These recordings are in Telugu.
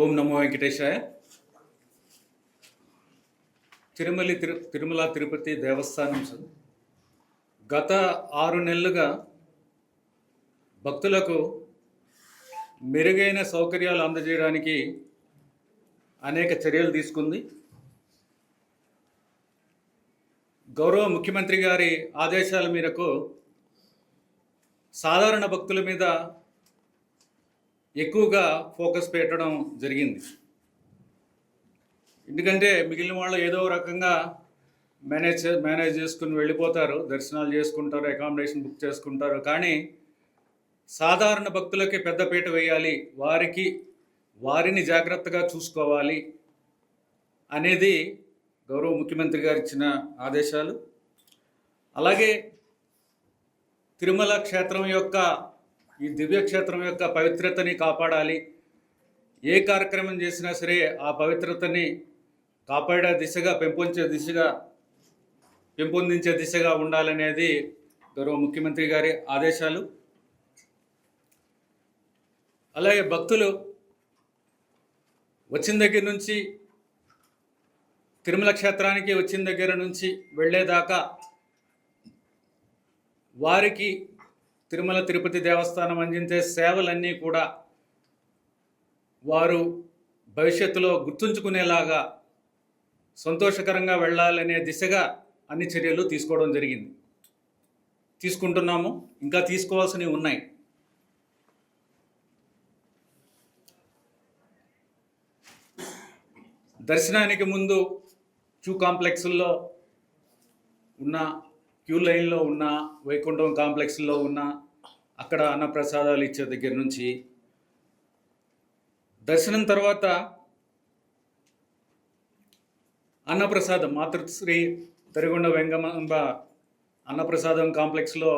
ఓం నమో వెంకటేశాయ. తిరుమల తిరుపతి దేవస్థానం గత 6 నెలలుగా భక్తులకు మెరుగైన సౌకర్యాలు అందజేయడానికి అనేక చర్యలు తీసుకుంది. గౌరవ ముఖ్యమంత్రి గారి ఆదేశాల మేరకు సాధారణ భక్తుల మీద ఎక్కువగా ఫోకస్ పెట్టడం జరిగింది. ఎందుకంటే మిగిలిన వాళ్ళు ఏదో రకంగా మేనేజ్ చేసుకుని వెళ్ళిపోతారు, దర్శనాలు చేసుకుంటారు, అకామిడేషన్ బుక్ చేసుకుంటారు. కానీ సాధారణ భక్తులకి పెద్దపీట వేయాలి, వారిని జాగ్రత్తగా చూసుకోవాలి అనేది గౌరవ ముఖ్యమంత్రి గారు ఇచ్చిన ఆదేశాలు. అలాగే తిరుమల క్షేత్రం యొక్క ఈ దివ్యక్షేత్రం యొక్క పవిత్రతని కాపాడాలి. ఏ కార్యక్రమం చేసినా సరే ఆ పవిత్రతని కాపాడే దిశగా పెంపొందించే దిశగా ఉండాలనేది గౌరవ ముఖ్యమంత్రి గారి ఆదేశాలు. అలాగే భక్తులు వచ్చిన దగ్గర నుంచి, తిరుమల క్షేత్రానికి వచ్చిన దగ్గర నుంచి వెళ్ళేదాకా వారికి తిరుమల తిరుపతి దేవస్థానం అందించే సేవలన్నీ కూడా వారు భవిష్యత్తులో గుర్తుంచుకునేలాగా సంతోషకరంగా వెళ్ళాలనే దిశగా అన్ని చర్యలు తీసుకుంటున్నాము. ఇంకా తీసుకోవాల్సినవి ఉన్నాయి. దర్శనానికి ముందు క్యూ కాంప్లెక్స్లో ఉన్న, క్యూ లైన్లో ఉన్న, వైకుంఠం కాంప్లెక్స్లో ఉన్న, అక్కడ అన్నప్రసాదాలు ఇచ్చే దగ్గర నుంచి, దర్శనం తర్వాత అన్నప్రసాదం మాతృశ్రీ తరిగొండ వెంగమాంబ అన్నప్రసాదం కాంప్లెక్స్లో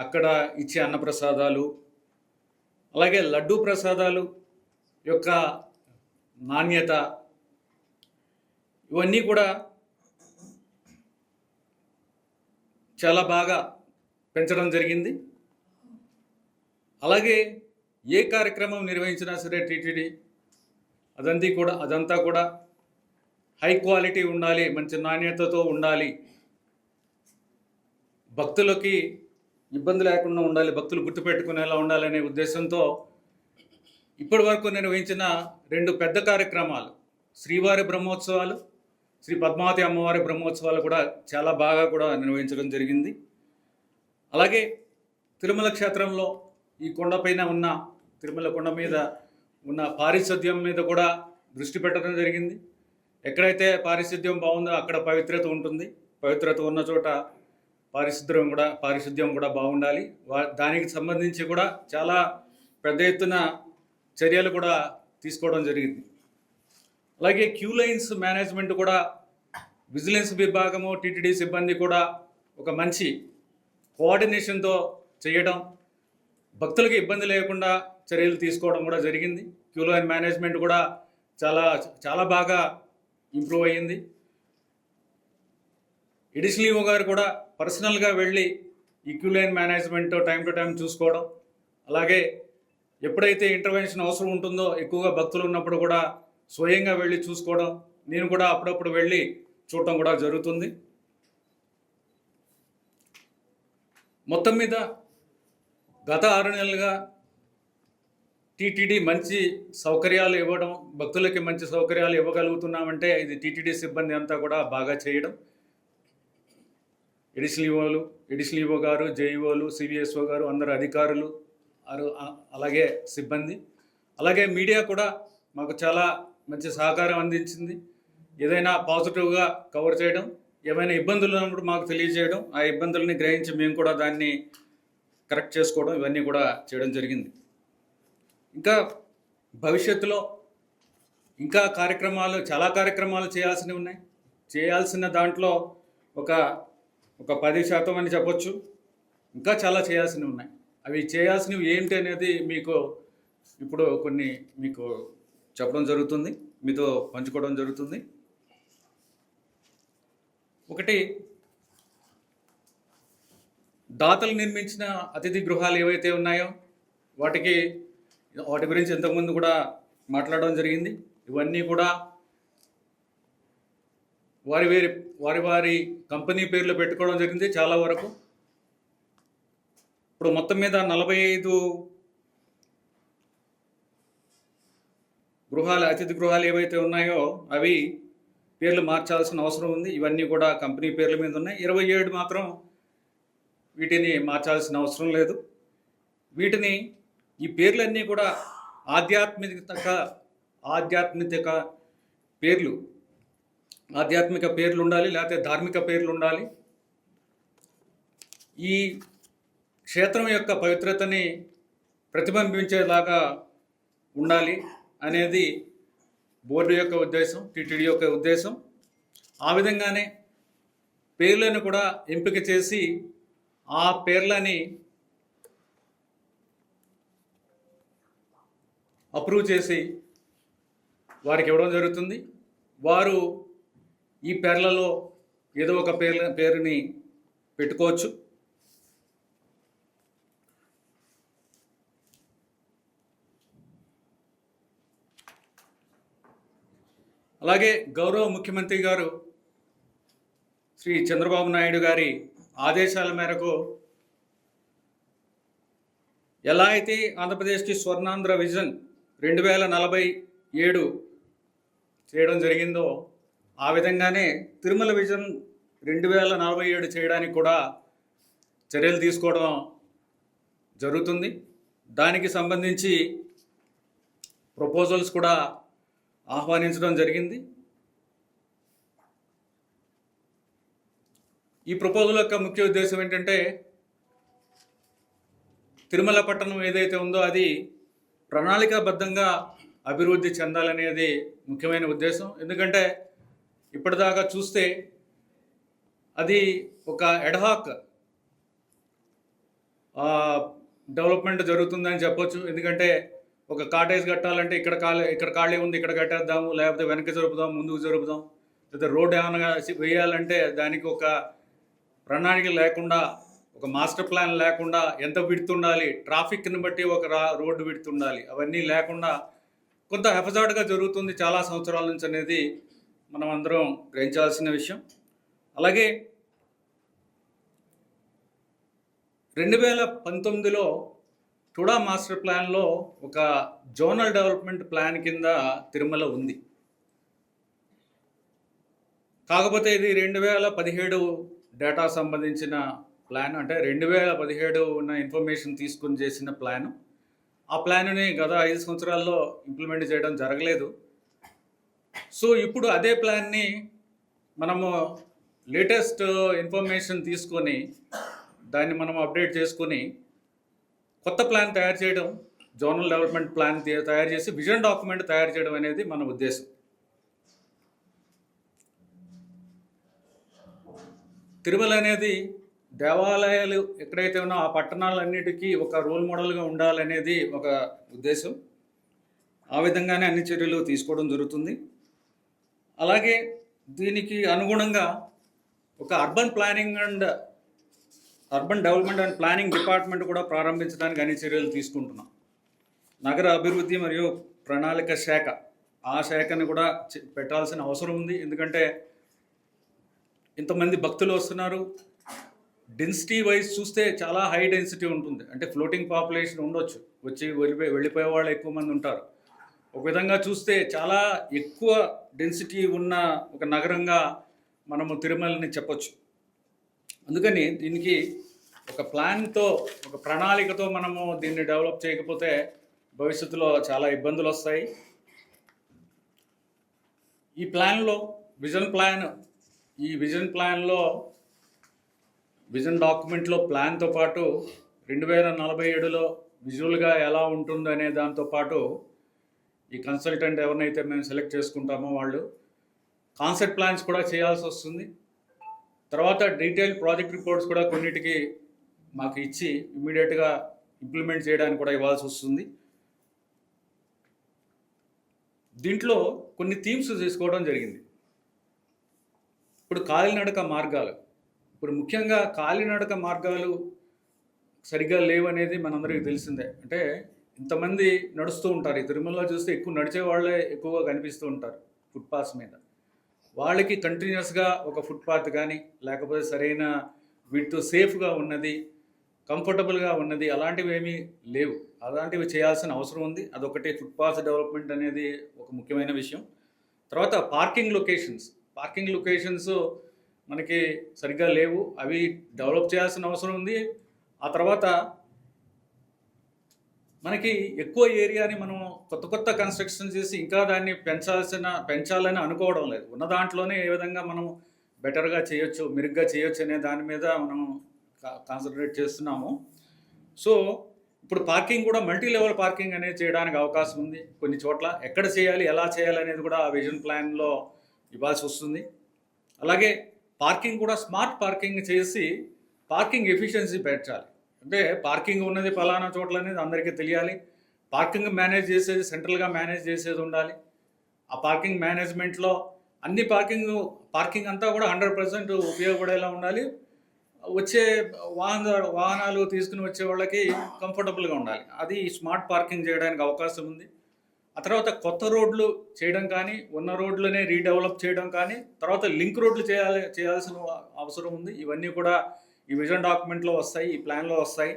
అక్కడ ఇచ్చే అన్నప్రసాదాలు, అలాగే లడ్డూ ప్రసాదాలు యొక్క నాణ్యత, ఇవన్నీ కూడా చాలా బాగా పెంచడం జరిగింది. అలాగే ఏ కార్యక్రమం నిర్వహించినా సరే టీటీడీ అదంతా కూడా హై క్వాలిటీ ఉండాలి, మంచి నాణ్యతతో ఉండాలి, భక్తులకి ఇబ్బంది లేకుండా ఉండాలి, భక్తులు గుర్తుపెట్టుకునేలా ఉండాలనే ఉద్దేశంతో ఇప్పటి వరకు నిర్వహించిన 2 పెద్ద కార్యక్రమాలు, శ్రీవారి బ్రహ్మోత్సవాలు, శ్రీ పద్మావతి అమ్మవారి బ్రహ్మోత్సవాలు కూడా చాలా బాగా కూడా నిర్వహించడం జరిగింది. అలాగే తిరుమల క్షేత్రంలో ఈ కొండపైన ఉన్న, తిరుమల కొండ మీద ఉన్న పారిశుద్ధ్యం మీద కూడా దృష్టి పెట్టడం జరిగింది. ఎక్కడైతే పారిశుద్ధ్యం బాగుందో అక్కడ పవిత్రత ఉంటుంది. పవిత్రత ఉన్న చోట పారిశుద్ధ్యం కూడా బాగుండాలి. దానికి సంబంధించి కూడా చాలా పెద్ద ఎత్తున చర్యలు కూడా తీసుకోవడం జరిగింది. అలాగే క్యూ లైన్స్ మేనేజ్మెంట్ కూడా, విజిలెన్స్ విభాగము, టీటీడీ సిబ్బంది కూడా ఒక మంచి కోఆర్డినేషన్తో చేయడం, భక్తులకి ఇబ్బంది లేకుండా చర్యలు తీసుకోవడం కూడా జరిగింది. క్యూ లైన్ మేనేజ్మెంట్ కూడా చాలా బాగా ఇంప్రూవ్ అయ్యింది. ఎడిషనల్ ఈవో గారు కూడా పర్సనల్గా వెళ్ళి ఈ queue line management time to time చూసుకోవడం, అలాగే ఎప్పుడైతే ఇంటర్వెన్షన్ అవసరం ఉంటుందో ఎక్కువగా భక్తులు ఉన్నప్పుడు కూడా స్వయంగా వెళ్ళి చూసుకోవడం, నేను కూడా అప్పుడప్పుడు వెళ్ళి చూడటం కూడా జరుగుతుంది. మొత్తం మీద గత 6 నెలలుగా టీటీడీ మంచి సౌకర్యాలు ఇవ్వడం, భక్తులకి మంచి సౌకర్యాలు ఇవ్వగలుగుతున్నామంటే ఇది టీటీడీ సిబ్బంది అంతా కూడా బాగా చేయడం. ఎడిషనల్ ఈవో గారు, జేఈఓలు, సివిఎస్ఓ గారు, అందరు అధికారులు, అలాగే సిబ్బంది, అలాగే మీడియా కూడా మాకు చాలా మంచి సహకారం అందించింది. ఏదైనా పాజిటివ్గా కవర్ చేయడం, ఏమైనా ఇబ్బందులు ఉన్నప్పుడు మాకు తెలియజేయడం, ఆ ఇబ్బందులని గ్రహించి మేము కూడా దాన్ని కరెక్ట్ చేసుకోవడం, ఇవన్నీ కూడా చేయడం జరిగింది. ఇంకా భవిష్యత్తులో ఇంకా చాలా కార్యక్రమాలు చేయాల్సినవి ఉన్నాయి. చేయాల్సిన దాంట్లో ఒక 10% అని చెప్పొచ్చు. ఇంకా చాలా చేయాల్సినవి ఉన్నాయి. అవి చేయాల్సినవి ఏంటి అనేది ఇప్పుడు కొన్ని మీకు చెప్పడం జరుగుతుంది, మీతో పంచుకోవడం జరుగుతుంది. ఒకటి, దాతలు నిర్మించిన అతిథి గృహాలు ఏవైతే ఉన్నాయో వాటి గురించి ఇంతకుముందు కూడా మాట్లాడడం జరిగింది. ఇవన్నీ కూడా వారి కంపెనీ పేర్లు పెట్టుకోవడం జరిగింది చాలా వరకు. ఇప్పుడు మొత్తం మీద 45 అతిథి గృహాలు ఏవైతే ఉన్నాయో అవి పేర్లు మార్చాల్సిన అవసరం ఉంది. ఇవన్నీ కూడా కంపెనీ పేర్ల మీద ఉన్నాయి. 27 మాత్రం వీటిని మార్చాల్సిన అవసరం లేదు. ఈ పేర్లన్నీ కూడా ఆధ్యాత్మిక పేర్లు ఉండాలి, లేకపోతే ధార్మిక పేర్లు ఉండాలి. ఈ క్షేత్రం యొక్క పవిత్రతని ప్రతిబింబించేలాగా ఉండాలి అనేది బోర్డు యొక్క ఉద్దేశం, టీటీడీ యొక్క ఉద్దేశం. ఆ విధంగానే పేర్లను కూడా ఎంపిక చేసి ఆ పేర్లని అప్రూవ్ చేసి వారికి ఇవ్వడం జరుగుతుంది. వారు ఈ పేర్లలో ఏదో ఒక పేరుని పెట్టుకోవచ్చు. అలాగే గౌరవ ముఖ్యమంత్రి గారు శ్రీ చంద్రబాబు నాయుడు గారి ఆదేశాల మేరకు ఎలా అయితే ఆంధ్రప్రదేశ్కి స్వర్ణాంధ్ర విజన్ 2047 చేయడం జరిగిందో ఆ విధంగానే తిరుమల విజన్ 2047 చేయడానికి కూడా చర్యలు తీసుకోవడం జరుగుతుంది. దానికి సంబంధించి ప్రపోజల్స్ కూడా ఆహ్వానించడం జరిగింది. ఈ ప్రపోజల్ యొక్క ముఖ్య ఉద్దేశం ఏంటంటే తిరుమల పట్టణం ఏదైతే ఉందో అది ప్రణాళికాబద్ధంగా అభివృద్ధి చెందాలనేది ముఖ్యమైన ఉద్దేశం. ఎందుకంటే ఇప్పటిదాకా చూస్తే అది ఒక ఎడ్హాక్ డెవలప్మెంట్ జరుగుతుందని చెప్పొచ్చు. ఎందుకంటే ఒక కాటేజ్ కట్టాలంటే ఇక్కడ ఖాళీ ఉంది, ఇక్కడ కట్టేద్దాము, లేకపోతే వెనక్కి జరుపుదాం, ముందుకు జరుపుదాం, లేదా రోడ్ ఏమైనా వేయాలంటే దానికి ఒక ప్రణాళిక లేకుండా, ఒక మాస్టర్ ప్లాన్ లేకుండా, ఎంత విడ్త్ ఉండాలి, ట్రాఫిక్ని బట్టి ఒక రోడ్డు విడ్త్ ఉండాలి, అవన్నీ లేకుండా కొంత హెఫజార్డ్గా జరుగుతుంది చాలా సంవత్సరాల నుంచి అనేది మనం అందరం గ్రహించాల్సిన విషయం. అలాగే 2019లో టుడా మాస్టర్ ప్లాన్లో ఒక జోనల్ డెవలప్మెంట్ ప్లాన్ కింద తిరుమల ఉంది. కాకపోతే ఇది 2017 డేటా సంబంధించిన ప్లాన్, అంటే 2017 ఉన్న ఇన్ఫర్మేషన్ తీసుకుని చేసిన ప్లాను. ఆ ప్లాన్ని గత 5 సంవత్సరాల్లో ఇంప్లిమెంట్ చేయడం జరగలేదు. సో ఇప్పుడు అదే ప్లాన్ని మనము లేటెస్ట్ ఇన్ఫర్మేషన్ తీసుకొని దాన్ని మనం అప్డేట్ చేసుకొని కొత్త ప్లాన్ తయారు చేయడం, జోనల్ డెవలప్మెంట్ ప్లాన్ తయారు చేసి విజన్ డాక్యుమెంట్ తయారు చేయడం అనేది మన ఉద్దేశం. తిరుమల అనేది దేవాలయాలు ఎక్కడైతే ఉన్నా ఆ పట్టణాలన్నిటికీ ఒక రోల్ మోడల్గా ఉండాలనేది ఒక ఉద్దేశం. ఆ విధంగానే అన్ని చర్యలు తీసుకోవడం జరుగుతుంది. అలాగే దీనికి అనుగుణంగా ఒక urban development and planning department కూడా ప్రారంభించడానికి అన్ని చర్యలు తీసుకుంటున్నాం. నగర అభివృద్ధి మరియు ప్రణాళిక శాఖ, ఆ శాఖని కూడా పెట్టాల్సిన అవసరం ఉంది. ఎందుకంటే ఇంతమంది భక్తులు వస్తున్నారు. డెన్సిటీ వైజ్ చూస్తే చాలా హై డెన్సిటీ ఉంటుంది. అంటే ఫ్లోటింగ్ పాపులేషన్ ఉండొచ్చు, వచ్చి వెళ్ళిపోయే వాళ్ళు ఎక్కువ మంది ఉంటారు. ఒక విధంగా చూస్తే చాలా ఎక్కువ డెన్సిటీ ఉన్న ఒక నగరంగా మనము తిరుమలని చెప్పొచ్చు. అందుకని దీనికి ఒక ప్లాన్తో, ఒక ప్రణాళికతో మనము దీన్ని డెవలప్ చేయకపోతే భవిష్యత్తులో చాలా ఇబ్బందులు వస్తాయి. ఈ ప్లాన్లో విజన్ డాక్యుమెంట్లో ప్లాన్తో పాటు 2047లో విజువల్గా ఎలా ఉంటుందనే దాంతోపాటు ఈ కన్సల్టెంట్ ఎవరినైతే మేము సెలెక్ట్ చేసుకుంటామో వాళ్ళు కాన్సెప్ట్ ప్లాన్స్ కూడా చేయాల్సి వస్తుంది. తర్వాత డీటెయిల్ ప్రాజెక్ట్ రిపోర్ట్స్ కూడా కొన్నిటికి మాకు ఇచ్చి ఇమ్మీడియట్గా ఇంప్లిమెంట్ చేయడానికి కూడా ఇవ్వాల్సి వస్తుంది. దీంట్లో కొన్ని థీమ్స్ తీసుకోవడం జరిగింది. ఇప్పుడు కాలినడక మార్గాలు, ఇప్పుడు ముఖ్యంగా కాలినడక మార్గాలు సరిగ్గా లేవనేది మనందరికీ తెలిసిందే. అంటే ఇంతమంది నడుస్తూ ఉంటారు. ఈ తిరుమలలో చూస్తే ఎక్కువ నడిచే వాళ్ళే ఎక్కువగా కనిపిస్తూ ఉంటారు ఫుట్‌పాత్స్ మీద. వాళ్ళకి కంటిన్యూయస్‌గా ఒక ఫుట్‌పాత్ కానీ, లేకపోతే సరైన విడ్త్ సేఫ్‌గా ఉన్నది, కంఫర్టబుల్‌గా ఉన్నది అలాంటివి ఏమీ లేవు. అలాంటివి చేయాల్సిన అవసరం ఉంది. అదొకటి ఫుట్‌పాత్ డెవలప్‌మెంట్ అనేది ఒక ముఖ్యమైన విషయం. తర్వాత పార్కింగ్ లొకేషన్స్ మనకి సరిగ్గా లేవు. అవి డెవలప్ చేయాల్సిన అవసరం ఉంది. ఆ తర్వాత మనకి ఎక్కువ ఏరియాని మనం కొత్త కన్స్ట్రక్షన్ చేసి ఇంకా దాన్ని పెంచాలని అనుకోవడం లేదు. ఉన్న దాంట్లోనే ఏ విధంగా మనం బెటర్గా చేయొచ్చు, మెరుగ్గా చేయొచ్చు అనే దాని మీద మనం కాన్సన్ట్రేట్ చేస్తున్నాము. సో ఇప్పుడు పార్కింగ్ కూడా మల్టీ లెవెల్ పార్కింగ్ అనేది చేయడానికి అవకాశం ఉంది. కొన్ని చోట్ల ఎక్కడ చేయాలి, ఎలా చేయాలి అనేది కూడా ఆ విజన్ ప్లాన్లో ఇవ్వాల్సి వస్తుంది. అలాగే పార్కింగ్ కూడా స్మార్ట్ పార్కింగ్ చేసి పార్కింగ్ ఎఫిషియన్సీ పెంచాలి. అంటే పార్కింగ్ ఉన్నది ఫలానా చోట్ల అనేది అందరికీ తెలియాలి. పార్కింగ్ మేనేజ్ చేసేది సెంట్రల్గా మేనేజ్ చేసేది ఉండాలి. ఆ పార్కింగ్ మేనేజ్మెంట్లో అన్ని పార్కింగ్ అంతా కూడా 100% ఉపయోగపడేలా ఉండాలి. వచ్చే వాహనాలు తీసుకుని వచ్చే వాళ్ళకి కంఫర్టబుల్గా ఉండాలి. అది స్మార్ట్ పార్కింగ్ చేయడానికి అవకాశం ఉంది. ఆ తర్వాత కొత్త రోడ్లు చేయడం కానీ, ఉన్న రోడ్లనే రీడెవలప్ చేయడం కానీ, తర్వాత లింక్ రోడ్లు చేయాల్సిన అవసరం ఉంది. ఇవన్నీ కూడా ఈ విజన్ డాక్యుమెంట్లో వస్తాయి, ఈ ప్లాన్లో వస్తాయి.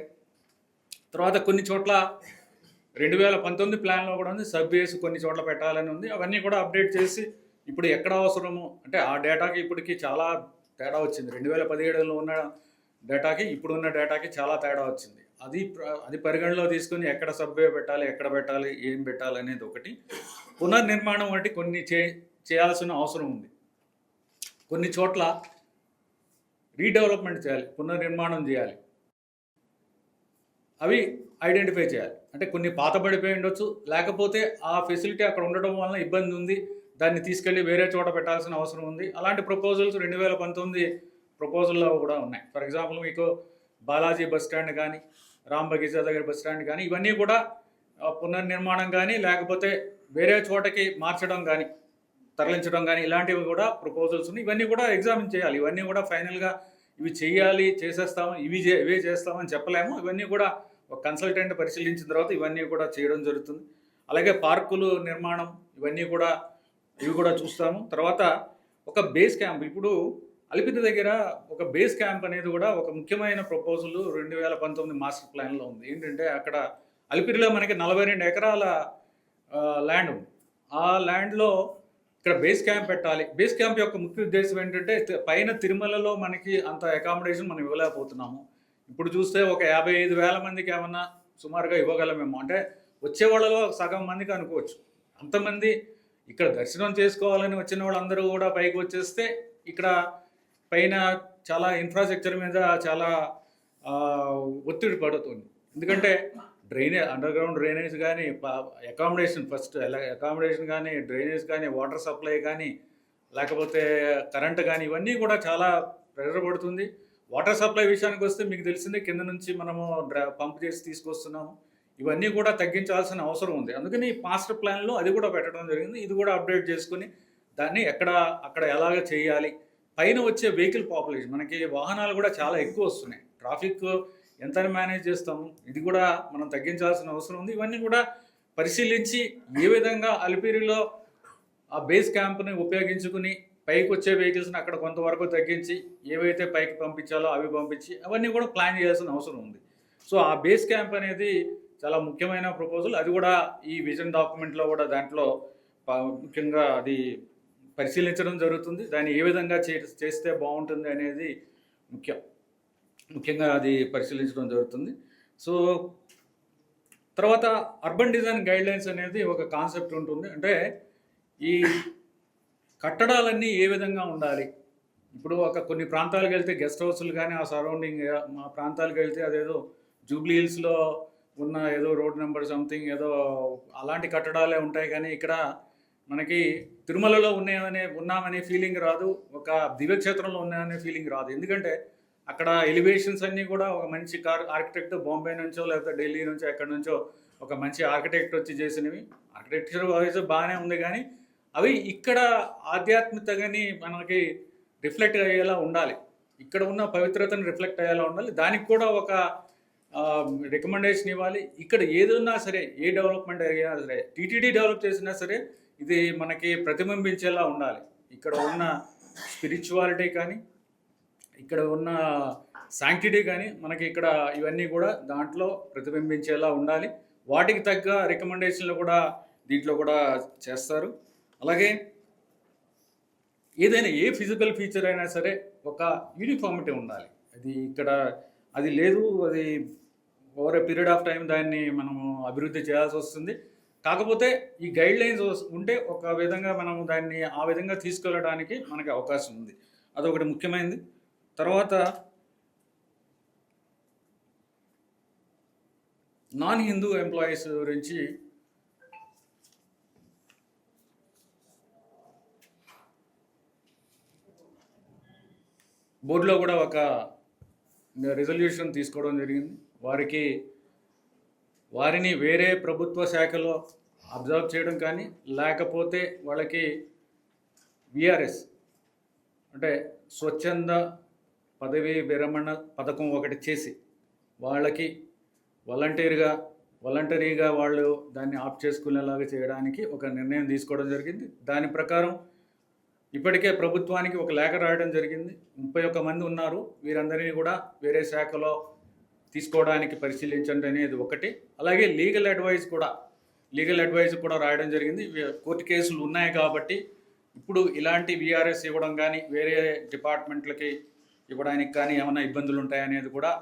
తర్వాత కొన్ని చోట్ల 2019 ప్లాన్లో కూడా ఉంది, సబ్వేస్ కొన్ని చోట్ల పెట్టాలని ఉంది. అవన్నీ కూడా అప్డేట్ చేసి ఇప్పుడు ఎక్కడ అవసరము అంటే ఆ డేటాకి ఇప్పటికి చాలా తేడా వచ్చింది. 2017లో ఉన్న డేటాకి ఇప్పుడున్న డేటాకి చాలా తేడా వచ్చింది. అది పరిగణలో తీసుకొని ఎక్కడ సబ్వే పెట్టాలి, ఎక్కడ పెట్టాలి, ఏం పెట్టాలి అనేది ఒకటి. పునర్నిర్మాణం వంటి కొన్ని చేయాల్సిన అవసరం ఉంది. కొన్ని చోట్ల రీడెవలప్మెంట్ చేయాలి, పునర్నిర్మాణం చేయాలి. అవి ఐడెంటిఫై చేయాలి. అంటే కొన్ని పాతబడిపోయి ఉండొచ్చు, లేకపోతే ఆ ఫెసిలిటీ అక్కడ ఉండడం వలన ఇబ్బంది ఉంది, దాన్ని తీసుకెళ్ళి వేరే చోట పెట్టాల్సిన అవసరం ఉంది. అలాంటి ప్రపోజల్స్ 2019 ప్రపోజల్లో కూడా ఉన్నాయి. ఫర్ ఎగ్జాంపుల్ మీకు బాలాజీ బస్ స్టాండ్ కానీ, రామ్ బగీచా దగ్గర బస్ స్టాండ్ కానీ, ఇవన్నీ కూడా పునర్నిర్మాణం కానీ, లేకపోతే వేరే చోటకి మార్చడం కానీ, తరలించడం కానీ, ఇలాంటివి కూడా ప్రపోజల్స్ ఉన్నాయి. ఇవన్నీ కూడా ఎగ్జామిన్ చేయాలి. ఇవన్నీ కూడా ఫైనల్గా ఇవి చేయాలి, చేసేస్తాము, ఇవే చేస్తామని చెప్పలేము. ఇవన్నీ కూడా ఒక కన్సల్టెంట్ పరిశీలించిన తర్వాత ఇవన్నీ కూడా చేయడం జరుగుతుంది. అలాగే పార్కులు నిర్మాణం ఇవి కూడా చూస్తాము. తర్వాత ఒక బేస్ క్యాంప్, ఇప్పుడు అలిపిరి దగ్గర ఒక బేస్ క్యాంప్ అనేది కూడా ఒక ముఖ్యమైన ప్రపోజల్ 2019 మాస్టర్ ప్లాన్లో ఉంది. ఏంటంటే అక్కడ అలిపిరిలో మనకి 42 ఎకరాల ల్యాండ్ ఉంది. ఆ ల్యాండ్లో ఇక్కడ బేస్ క్యాంప్ పెట్టాలి. బేస్ క్యాంప్ యొక్క ముఖ్య ఉద్దేశం ఏంటంటే పైన తిరుమలలో మనకి అంత అకామిడేషన్ మనం ఇవ్వలేకపోతున్నాము. ఇప్పుడు చూస్తే ఒక 55,000 మందికి ఏమన్నా సుమారుగా ఇవ్వగలమేమో. అంటే వచ్చే వాళ్ళలో సగం మందికి అనుకోవచ్చు. అంతమంది ఇక్కడ దర్శనం చేసుకోవాలని వచ్చిన వాళ్ళందరూ కూడా పైకి వచ్చేస్తే ఇక్కడ పైన చాలా ఇన్ఫ్రాస్ట్రక్చర్ మీద చాలా ఒత్తిడి పడుతుంది. ఎందుకంటే అండర్ గ్రౌండ్ డ్రైనేజ్ కానీ, అకామిడేషన్ కానీ, డ్రైనేజ్ కానీ, వాటర్ సప్లై కానీ, లేకపోతే కరెంట్ కానీ, ఇవన్నీ కూడా చాలా ప్రెషర్ పడుతుంది. వాటర్ సప్లై విషయానికి వస్తే మీకు తెలిసిందే, కింద నుంచి మనము పంప్ చేసి తీసుకొస్తున్నాము. ఇవన్నీ కూడా తగ్గించాల్సిన అవసరం ఉంది. అందుకని మాస్టర్ ప్లాన్లో అది కూడా పెట్టడం జరిగింది. ఇది కూడా అప్డేట్ చేసుకుని దాన్ని అక్కడ ఎలాగ చేయాలి. పైన వచ్చే వెహికల్ పాపులేషన్, మనకి వాహనాలు కూడా చాలా ఎక్కువ వస్తున్నాయి. ట్రాఫిక్ ఎంత మేనేజ్ చేస్తాము, ఇది కూడా మనం తగ్గించాల్సిన అవసరం ఉంది. ఇవన్నీ కూడా పరిశీలించి ఏ విధంగా అలిపిరిలో ఆ బేస్ క్యాంప్ని ఉపయోగించుకుని పైకి వచ్చే వెహికల్స్ని అక్కడ కొంతవరకు తగ్గించి ఏవైతే పైకి పంపించాలో అవి పంపించి అవన్నీ కూడా ప్లాన్ చేయాల్సిన అవసరం ఉంది. సో ఆ బేస్ క్యాంప్ అనేది చాలా ముఖ్యమైన ప్రపోజల్. అది కూడా ఈ విజన్ డాక్యుమెంట్లో కూడా దాంట్లో ముఖ్యంగా అది పరిశీలించడం జరుగుతుంది. దాన్ని ఏ విధంగా చేస్తే బాగుంటుంది అనేది ముఖ్యంగా అది పరిశీలించడం జరుగుతుంది. సో తర్వాత అర్బన్ డిజైన్ గైడ్లైన్స్ అనేది ఒక కాన్సెప్ట్ ఉంటుంది. అంటే ఈ కట్టడాలన్నీ ఏ విధంగా ఉండాలి. ఇప్పుడు కొన్ని ప్రాంతాలకు వెళ్తే గెస్ట్ హౌస్లు కానీ, ఆ సరౌండింగ్ మా ప్రాంతాలకు వెళ్తే అదేదో జూబ్లీ హిల్స్లో ఉన్న ఏదో రోడ్ నెంబర్ సంథింగ్ ఏదో అలాంటి కట్టడాలే ఉంటాయి. కానీ ఇక్కడ మనకి తిరుమలలో ఉన్నామనే ఫీలింగ్ రాదు, ఒక దివ్యక్షేత్రంలో ఉన్నామనే ఫీలింగ్ రాదు. ఎందుకంటే అక్కడ ఎలివేషన్స్ అన్నీ కూడా ఒక మంచి ఆర్కిటెక్ట్ బాంబే నుంచో లేకపోతే ఢిల్లీ నుంచో ఎక్కడి నుంచో ఒక మంచి ఆర్కిటెక్ట్ వచ్చి చేసినవి. ఆర్కిటెక్చర్ వైజ్ బాగానే ఉంది, కానీ అవి ఇక్కడ ఆధ్యాత్మికతని మనకి రిఫ్లెక్ట్ అయ్యేలా ఉండాలి. ఇక్కడ ఉన్న పవిత్రతను రిఫ్లెక్ట్ అయ్యేలా ఉండాలి. దానికి కూడా ఒక రికమెండేషన్ ఇవ్వాలి. ఇక్కడ ఏదున్నా సరే, ఏ డెవలప్మెంట్ అయినా సరే, టీటీడీ డెవలప్ చేసినా సరే ఇది మనకి ప్రతిబింబించేలా ఉండాలి. ఇక్కడ ఉన్న స్పిరిచువాలిటీ కానీ, ఇక్కడ ఉన్న శాంక్టిటీ కానీ మనకి ఇక్కడ ఇవన్నీ కూడా దాంట్లో ప్రతిబింబించేలా ఉండాలి. వాటికి తగ్గ రికమెండేషన్లు కూడా దీంట్లో కూడా చేస్తారు. అలాగే ఏదైనా ఏ ఫిజికల్ ఫీచర్ అయినా సరే ఒక యూనిఫామిటీ ఉండాలి. అది ఇక్కడ అది లేదు. అది over a period of time దాన్ని మనము అభివృద్ధి చేయాల్సి వస్తుంది. కాకపోతే ఈ గైడ్ లైన్స్ ఉంటే ఒక విధంగా మనం దాన్ని ఆ విధంగా తీసుకెళ్ళడానికి మనకి అవకాశం ఉంది. అదొకటి ముఖ్యమైనది. తర్వాత నాన్ హిందూ ఎంప్లాయీస్ గురించి బోర్డులో కూడా ఒక రిజల్యూషన్ తీసుకోవడం జరిగింది. వారిని వేరే ప్రభుత్వ శాఖలో అబ్జర్వ్ చేయడం కానీ, లేకపోతే వాళ్ళకి విఆర్ఎస్ అంటే స్వచ్ఛంద పదవీ విరమణ పథకం ఒకటి చేసి వాళ్ళకి వాలంటరీగా వాళ్ళు దాన్ని ఆప్ చేసుకునేలాగా చేయడానికి ఒక నిర్ణయం తీసుకోవడం జరిగింది. దాని ప్రకారం ఇప్పటికే ప్రభుత్వానికి ఒక లేఖ రాయడం జరిగింది. 31 మంది ఉన్నారు. వీరందరినీ కూడా వేరే శాఖలో తీసుకోవడానికి పరిశీలించండి అనేది ఒకటి. అలాగే లీగల్ అడ్వైస్ కూడా రాయడం జరిగింది. కోర్టు కేసులు ఉన్నాయి కాబట్టి ఇప్పుడు ఇలాంటి విఆర్ఎస్ ఇవ్వడం కానీ, వేరే డిపార్ట్మెంట్లకి ఇవ్వడానికి కానీ ఏమైనా ఇబ్బందులు ఉంటాయనేది కూడా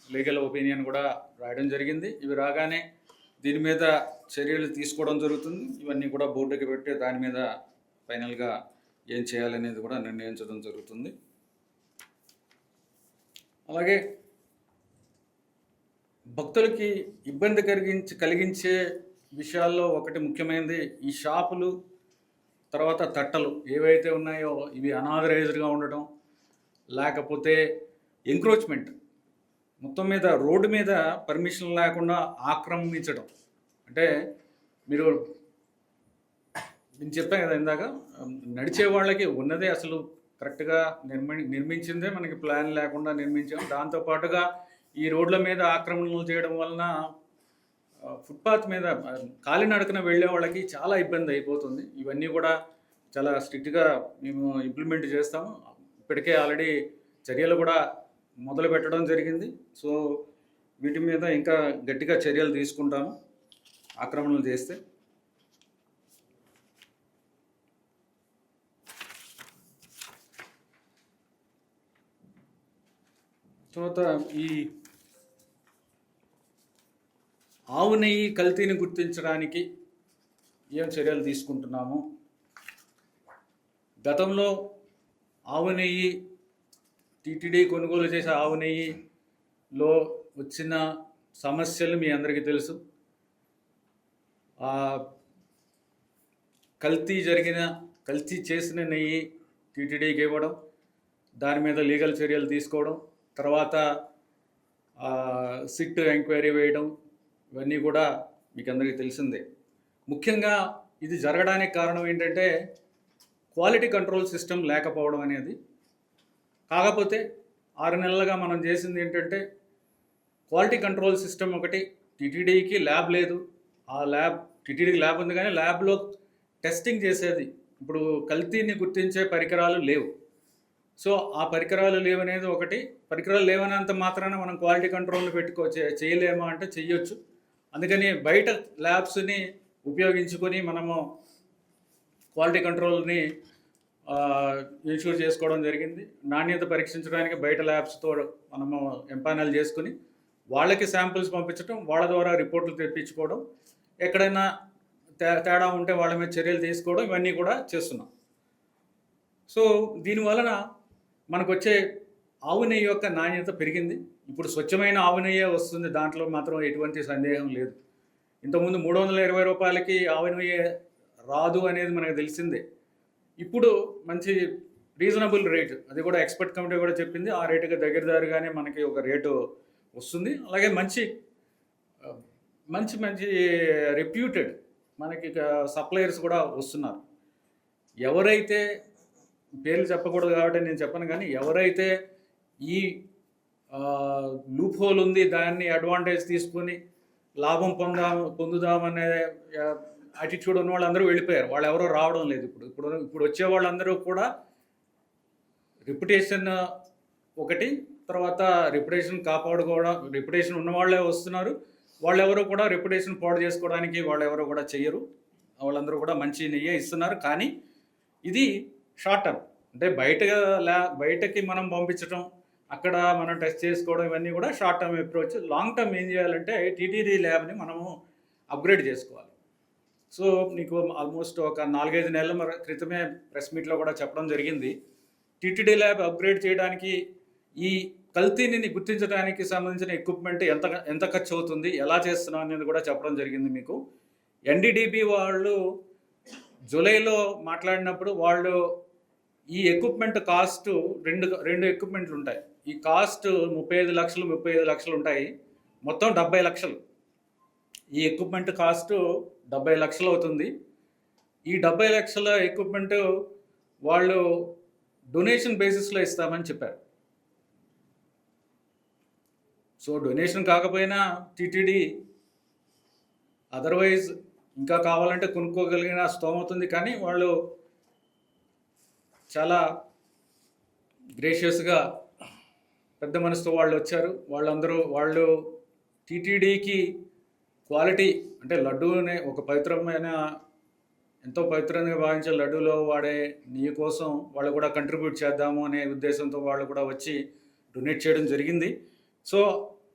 లీగల్ ఒపీనియన్ కూడా రాయడం జరిగింది. ఇవి రాగానే దీని మీద చర్యలు తీసుకోవడం జరుగుతుంది. ఇవన్నీ కూడా బోర్డుకి పెట్టి దాని మీద ఫైనల్గా ఏం చేయాలనేది కూడా నిర్ణయించడం జరుగుతుంది. అలాగే భక్తులకి ఇబ్బంది కలిగించే విషయాల్లో ఒకటి ముఖ్యమైనది ఈ షాపులు, తర్వాత తట్టలు ఏవైతే ఉన్నాయో ఇవి అనాథరైజ్డ్గా ఉండటం, లేకపోతే ఎంక్రోచ్మెంట్, మొత్తం మీద రోడ్డు మీద పర్మిషన్ లేకుండా ఆక్రమించడం. అంటే నేను చెప్పాను కదా ఇందాక, నడిచే వాళ్ళకి ఉన్నదే అసలు కరెక్ట్గా నిర్మించిందే మనకి ప్లాన్ లేకుండా నిర్మించాం. దాంతోపాటుగా ఈ రోడ్ల మీద ఆక్రమణలు చేయడం వలన ఫుట్పాత్ మీద కాలినడకన వెళ్ళే వాళ్ళకి చాలా ఇబ్బంది అయిపోతుంది. ఇవన్నీ కూడా చాలా స్ట్రిక్ట్గా మేము ఇంప్లిమెంట్ చేస్తాము. ఇప్పటికే ఆల్రెడీ చర్యలు కూడా మొదలు పెట్టడం జరిగింది. సో వీటి మీద ఇంకా గట్టిగా చర్యలు తీసుకుంటాము ఆక్రమణలు చేస్తే. తర్వాత ఈ ఆవు నెయ్యి కల్తీని గుర్తించడానికి ఏం చర్యలు తీసుకుంటున్నాము. గతంలో ఆవు నెయ్యి టీటీడీ కొనుగోలు చేసే ఆవు నెయ్యిలో వచ్చిన సమస్యలు మీ అందరికీ తెలుసు. కల్తీ చేసిన నెయ్యి టీటీడీకి ఇవ్వడం, దాని మీద లీగల్ చర్యలు తీసుకోవడం, తర్వాత సిట్ ఎంక్వైరీ వేయడం, ఇవన్నీ కూడా మీకు అందరికీ తెలిసిందే. ముఖ్యంగా ఇది జరగడానికి కారణం ఏంటంటే క్వాలిటీ కంట్రోల్ సిస్టమ్ లేకపోవడం అనేది. కాకపోతే 6 నెలలుగా మనం చేసింది ఏంటంటే క్వాలిటీ కంట్రోల్ సిస్టమ్ ఒకటి. టీటీడీకి ల్యాబ్ లేదు. టీటీడీకి ల్యాబ్ ఉంది కానీ ల్యాబ్లో టెస్టింగ్ చేసేది ఇప్పుడు కల్తీని గుర్తించే పరికరాలు లేవు. సో ఆ పరికరాలు లేవనేది ఒకటి. పరికరాలు లేవనంత మాత్రాన మనం క్వాలిటీ కంట్రోల్ని చేయలేమా అంటే చెయ్యొచ్చు. అందుకని బయట ల్యాబ్స్ని ఉపయోగించుకొని మనము క్వాలిటీ కంట్రోల్ని ఇన్షూర్ చేసుకోవడం జరిగింది. నాణ్యత పరీక్షించడానికి బయట ల్యాబ్స్తో మనము ఎంపానల్ చేసుకుని వాళ్ళకి శాంపిల్స్ పంపించడం, వాళ్ళ ద్వారా రిపోర్ట్లు తెప్పించుకోవడం, ఎక్కడైనా తేడా ఉంటే వాళ్ళ మీద చర్యలు తీసుకోవడం, ఇవన్నీ కూడా చేస్తున్నాం. సో దీనివలన మనకు వచ్చే ఆవు నెయ్యి యొక్క నాణ్యత పెరిగింది. ఇప్పుడు స్వచ్ఛమైన ఆవు నెయ్యే వస్తుంది, దాంట్లో మాత్రం ఎటువంటి సందేహం లేదు. ఇంతకుముందు 320 రూపాయలకి ఆవు నెయ్యి రాదు అనేది మనకు తెలిసిందే. ఇప్పుడు మంచి రీజనబుల్ రేటు, అది కూడా ఎక్స్పర్ట్ కమిటీ కూడా చెప్పింది, ఆ రేటుకి దగ్గరగానే మనకి ఒక రేటు వస్తుంది. అలాగే మంచి రెప్యూటెడ్ మనకి సప్లయర్స్ కూడా వస్తున్నారు. ఎవరైతే పేర్లు చెప్పకూడదు కాబట్టి నేను చెప్పను, కానీ ఎవరైతే ఈ లూప్ హోల్ ఉంది, దాన్ని అడ్వాంటేజ్ తీసుకొని లాభం పొందుదామనే యాటిట్యూడ్ ఉన్న వాళ్ళందరూ వెళ్ళిపోయారు. వాళ్ళు ఎవరో రావడం లేదు. ఇప్పుడు వచ్చే వాళ్ళందరూ కూడా రెప్యుటేషన్ ఒకటి, తర్వాత రెప్యుటేషన్ కాపాడుకోవడం, రెప్యుటేషన్ ఉన్న వాళ్ళే వస్తున్నారు. వాళ్ళెవరూ కూడా రెప్యుటేషన్ పాడు చేసుకోవడానికి వాళ్ళెవరూ కూడా చెయ్యరు. వాళ్ళందరూ కూడా మంచి నెయ్యే ఇస్తున్నారు. కానీ ఇది షార్ట్ టర్మ్, అంటే బయటకి మనం పంపించడం, అక్కడ మనం టెస్ట్ చేసుకోవడం, ఇవన్నీ కూడా short term approach. Long term ఏం చేయాలంటే టీటీడీ ల్యాబ్ని మనము అప్గ్రేడ్ చేసుకోవాలి. సో నీకు ఆల్మోస్ట్ ఒక 4-5 నెలల క్రితమే ప్రెస్ మీట్లో కూడా చెప్పడం జరిగింది. టీటీడీ ల్యాబ్ అప్గ్రేడ్ చేయడానికి, ఈ కల్తీని గుర్తించడానికి సంబంధించిన ఎక్విప్మెంట్ ఎంత ఖర్చు అవుతుంది, ఎలా చేస్తున్నాం అనేది కూడా చెప్పడం జరిగింది మీకు. ఎన్డీడీబీ వాళ్ళు జూలైలో మాట్లాడినప్పుడు వాళ్ళు ఈ ఎక్విప్మెంట్ కాస్ట్ రెండు ఎక్విప్మెంట్లు ఉంటాయి. ఈ కాస్ట్ 35 లక్షలు ఉంటాయి. మొత్తం 70 లక్షలు. ఈ ఎక్విప్మెంట్ కాస్ట్ 70 లక్షలు అవుతుంది. ఈ 70 లక్షల ఎక్విప్మెంట్ వాళ్ళు డొనేషన్ బేసిస్లో ఇస్తామని చెప్పారు. సో డొనేషన్ కాకపోయినా టీటీడీ అదర్వైజ్ ఇంకా కావాలంటే కొనుక్కోగలిగిన స్తోమత ఉంది. కానీ వాళ్ళు చాలా గ్రేషియస్గా పెద్ద మనసుతో వాళ్ళు వచ్చారు. వాళ్ళు టీటీడీకి క్వాలిటీ, అంటే లడ్డూ అనే ఒక పవిత్రమైన, ఎంతో పవిత్రంగా భావించే లడ్డూలో వాడే నెయ్యి కోసం వాళ్ళు కూడా కంట్రిబ్యూట్ చేద్దాము అనే ఉద్దేశంతో వాళ్ళు కూడా వచ్చి డొనేట్ చేయడం జరిగింది. సో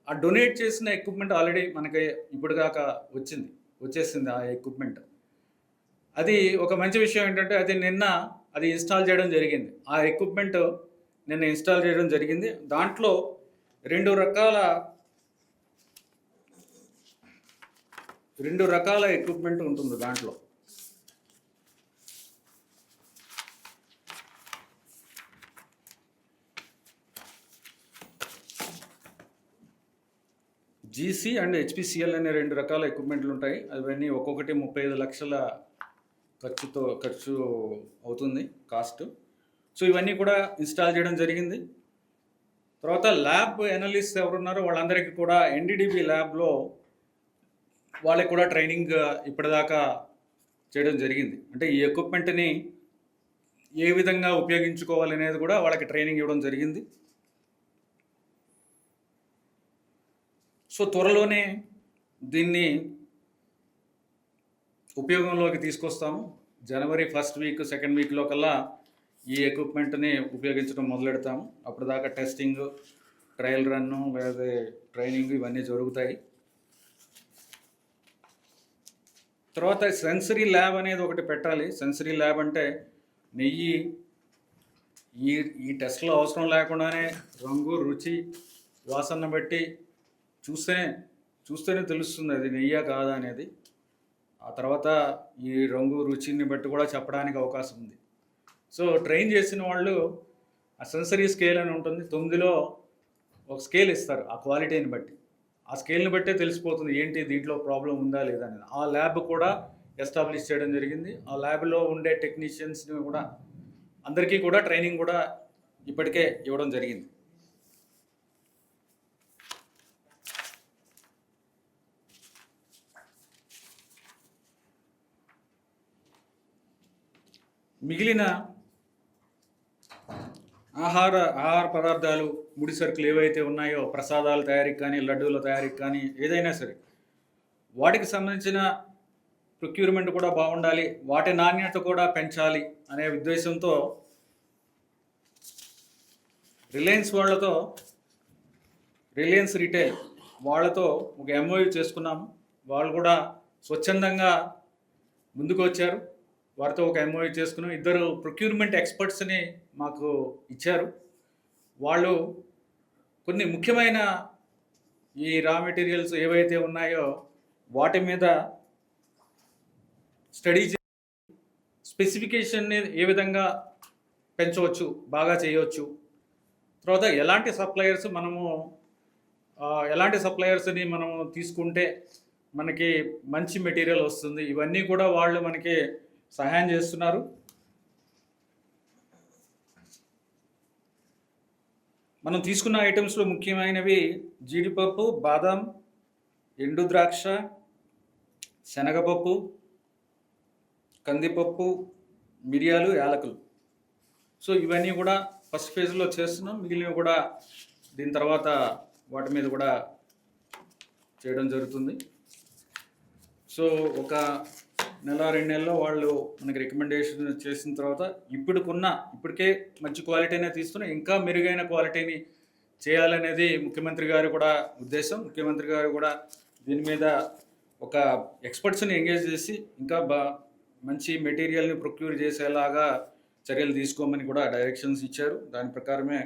ఆ డొనేట్ చేసిన ఎక్విప్మెంట్ ఆల్రెడీ మనకి ఇప్పుడు దాకా వచ్చేసింది ఆ ఎక్విప్మెంట్. అది ఒక మంచి విషయం ఏంటంటే అది ఇన్స్టాల్ చేయడం జరిగింది. ఆ ఎక్విప్మెంట్ నిన్న ఇన్స్టాల్ చేయడం జరిగింది. దాంట్లో రెండు రకాల ఎక్విప్మెంట్ ఉంటుంది. దాంట్లో జీసీ అండ్ హెచ్పిసిఎల్ అనే 2 రకాల ఎక్విప్మెంట్లు ఉంటాయి. అవన్నీ ఒక్కొక్కటి 35 లక్షల ఖర్చు అవుతుంది కాస్ట్. సో ఇవన్నీ కూడా ఇన్స్టాల్ చేయడం జరిగింది. తర్వాత ల్యాబ్ ఎనలిస్ట్ ఎవరున్నారో వాళ్ళందరికీ కూడా ఎన్డీడీబీ ల్యాబ్లో వాళ్ళకి కూడా ట్రైనింగ్ ఇప్పటిదాకా చేయడం జరిగింది. అంటే ఈ ఎక్విప్మెంట్ని ఏ విధంగా ఉపయోగించుకోవాలి అనేది కూడా వాళ్ళకి ట్రైనింగ్ ఇవ్వడం జరిగింది. సో త్వరలోనే దీన్ని ఉపయోగంలోకి తీసుకొస్తాము. జనవరి 1st వీక్ 2nd వీక్లో కల్లా ఈ ఎక్విప్మెంట్ని ఉపయోగించడం మొదలెడతాము. అప్పటిదాకా టెస్టింగ్, ట్రయల్ రన్ను, లేదా ట్రైనింగ్ ఇవన్నీ జరుగుతాయి. తర్వాత సెన్సరీ ల్యాబ్ అనేది ఒకటి పెట్టాలి. సెన్సరీ ల్యాబ్ అంటే నెయ్యి ఈ టెస్ట్లో అవసరం లేకుండానే రంగు, రుచి, వాసన బట్టి చూస్తేనే తెలుస్తుంది అది నెయ్యా కాదా అనేది. ఆ తర్వాత ఈ రంగు, రుచిని బట్టి కూడా చెప్పడానికి అవకాశం ఉంది. సో ట్రైన్ చేసిన వాళ్ళు ఆ సెన్సరీ స్కేల్ అని ఉంటుంది. 9లో ఒక స్కేల్ ఇస్తారు ఆ క్వాలిటీని బట్టి. ఆ స్కేల్ని బట్టే తెలిసిపోతుంది ఏంటి దీంట్లో ప్రాబ్లం ఉందా లేదా అనేది. ఆ ల్యాబ్ కూడా ఎస్టాబ్లిష్ చేయడం జరిగింది. ఆ ల్యాబ్లో ఉండే టెక్నీషియన్స్ని కూడా అందరికీ కూడా ట్రైనింగ్ కూడా ఇప్పటికే ఇవ్వడం జరిగింది. మిగిలిన ఆహార పదార్థాలు, ముడి సరుకులు ఏవైతే ఉన్నాయో, ప్రసాదాల తయారీకి కానీ, లడ్డూల తయారీకి కానీ, ఏదైనా సరే వాటికి సంబంధించిన ప్రొక్యూర్మెంట్ కూడా బాగుండాలి, వాటి నాణ్యత కూడా పెంచాలి అనే ఉద్దేశంతో రిలయన్స్ రిటైల్ వాళ్ళతో ఒక ఎంఓయూ చేసుకున్నాము. వాళ్ళు కూడా స్వచ్ఛందంగా ముందుకు వచ్చారు. వారితో ఒక ఎంఓయూ చేసుకున్నాం. 2 ప్రొక్యూర్మెంట్ ఎక్స్పర్ట్స్ని మాకు ఇచ్చారు. వాళ్ళు కొన్ని ముఖ్యమైన ఈ రా మెటీరియల్స్ ఏవైతే ఉన్నాయో వాటి మీద స్టడీ చేసి స్పెసిఫికేషన్ని ఏ విధంగా పెంచవచ్చు, బాగా చేయవచ్చు, తర్వాత ఎలాంటి సప్లయర్స్ని మనము తీసుకుంటే మనకి మంచి మెటీరియల్ వస్తుంది, ఇవన్నీ కూడా వాళ్ళు మనకి సహాయం చేస్తున్నారు. మనం తీసుకున్న ఐటమ్స్లో ముఖ్యమైనవి జీడిపప్పు, బాదం, ఎండు ద్రాక్ష, శనగపప్పు, కందిపప్పు, మిరియాలు, యాలకులు. సో ఇవన్నీ కూడా ఫస్ట్ ఫేజ్లో చేస్తున్నాం. మిగిలినవి కూడా దీని తర్వాత వాటి మీద కూడా చేయడం జరుగుతుంది. సో ఒక నెల 2 నెలల్లో వాళ్ళు మనకి రికమెండేషన్ చేసిన తర్వాత ఇప్పటికే మంచి క్వాలిటీనే తీస్తున్నా, ఇంకా మెరుగైన క్వాలిటీని చేయాలనేది ముఖ్యమంత్రి గారు కూడా ఉద్దేశం. ముఖ్యమంత్రి గారు కూడా దీని మీద ఒక ఎక్స్పర్ట్స్ని ఎంగేజ్ చేసి ఇంకా మంచి మెటీరియల్ని ప్రొక్యూర్ చేసేలాగా చర్యలు తీసుకోమని కూడా డైరెక్షన్స్ ఇచ్చారు. దాని ప్రకారమే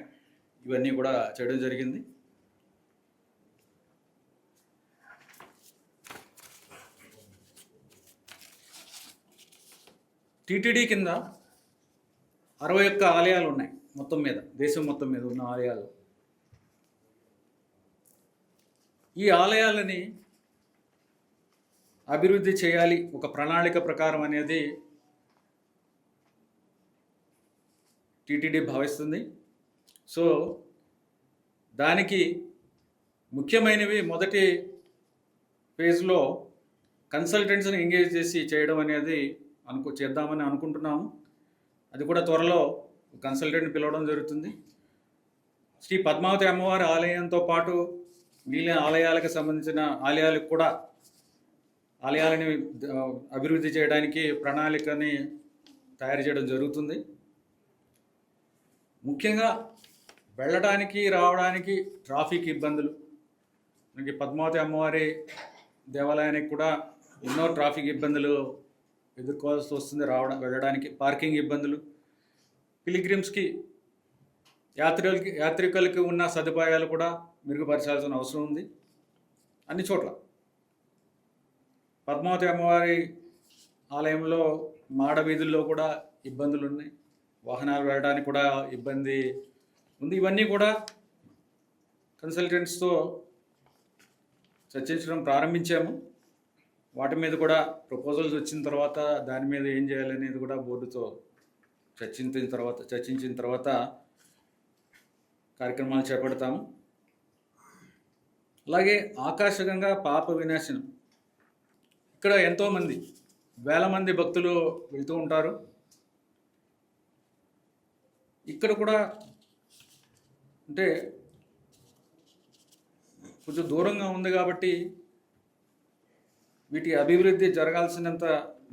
ఇవన్నీ కూడా చేయడం జరిగింది. టీటీడీ కింద 61 ఆలయాలు ఉన్నాయి మొత్తం మీద, దేశం మొత్తం మీద ఉన్న ఆలయాలు. ఈ ఆలయాలని అభివృద్ధి చేయాలి ఒక ప్రణాళిక ప్రకారం అనేది టీటీడీ భావిస్తుంది. సో దానికి ముఖ్యమైనవి మొదటి ఫేజ్లో కన్సల్టెంట్స్ని ఎంగేజ్ చేసి చేయడం అనేది చేద్దామని అనుకుంటున్నాము. అది కూడా త్వరలో కన్సల్టెంట్ని పిలవడం జరుగుతుంది. శ్రీ పద్మావతి అమ్మవారి ఆలయంతో పాటు మిగిలిన ఆలయాలకు సంబంధించిన ఆలయాలని అభివృద్ధి చేయడానికి ప్రణాళికని తయారు చేయడం జరుగుతుంది. ముఖ్యంగా వెళ్ళడానికి రావడానికి ట్రాఫిక్ ఇబ్బందులు, మనకి పద్మావతి అమ్మవారి దేవాలయానికి కూడా ఎన్నో ట్రాఫిక్ ఇబ్బందులు ఎదుర్కోవాల్సి వస్తుంది. వెళ్ళడానికి పార్కింగ్ ఇబ్బందులు, పిలిగ్రిమ్స్కి యాత్రికులకి ఉన్న సదుపాయాలు కూడా మెరుగుపరచాల్సిన అవసరం ఉంది. అన్ని చోట్ల పద్మావతి అమ్మవారి ఆలయంలో మాడ వీధుల్లో కూడా ఇబ్బందులు ఉన్నాయి, వాహనాలు వెళ్ళడానికి కూడా ఇబ్బంది ఉంది. ఇవన్నీ కూడా కన్సల్టెంట్స్తో చర్చించడం ప్రారంభించాము. వాటి మీద కూడా ప్రపోజల్స్ వచ్చిన తర్వాత దాని మీద ఏం చేయాలనేది కూడా బోర్డుతో చర్చించిన తర్వాత కార్యక్రమాలు చేపడతాము. అలాగే ఆకాశగంగా పాప వినాశనం, ఇక్కడ ఎంతోమంది వేల మంది భక్తులు వెళ్తూ ఉంటారు. ఇక్కడ కూడా అంటే కొంచెం దూరంగా ఉంది కాబట్టి వీటి అభివృద్ధి జరగాల్సినంత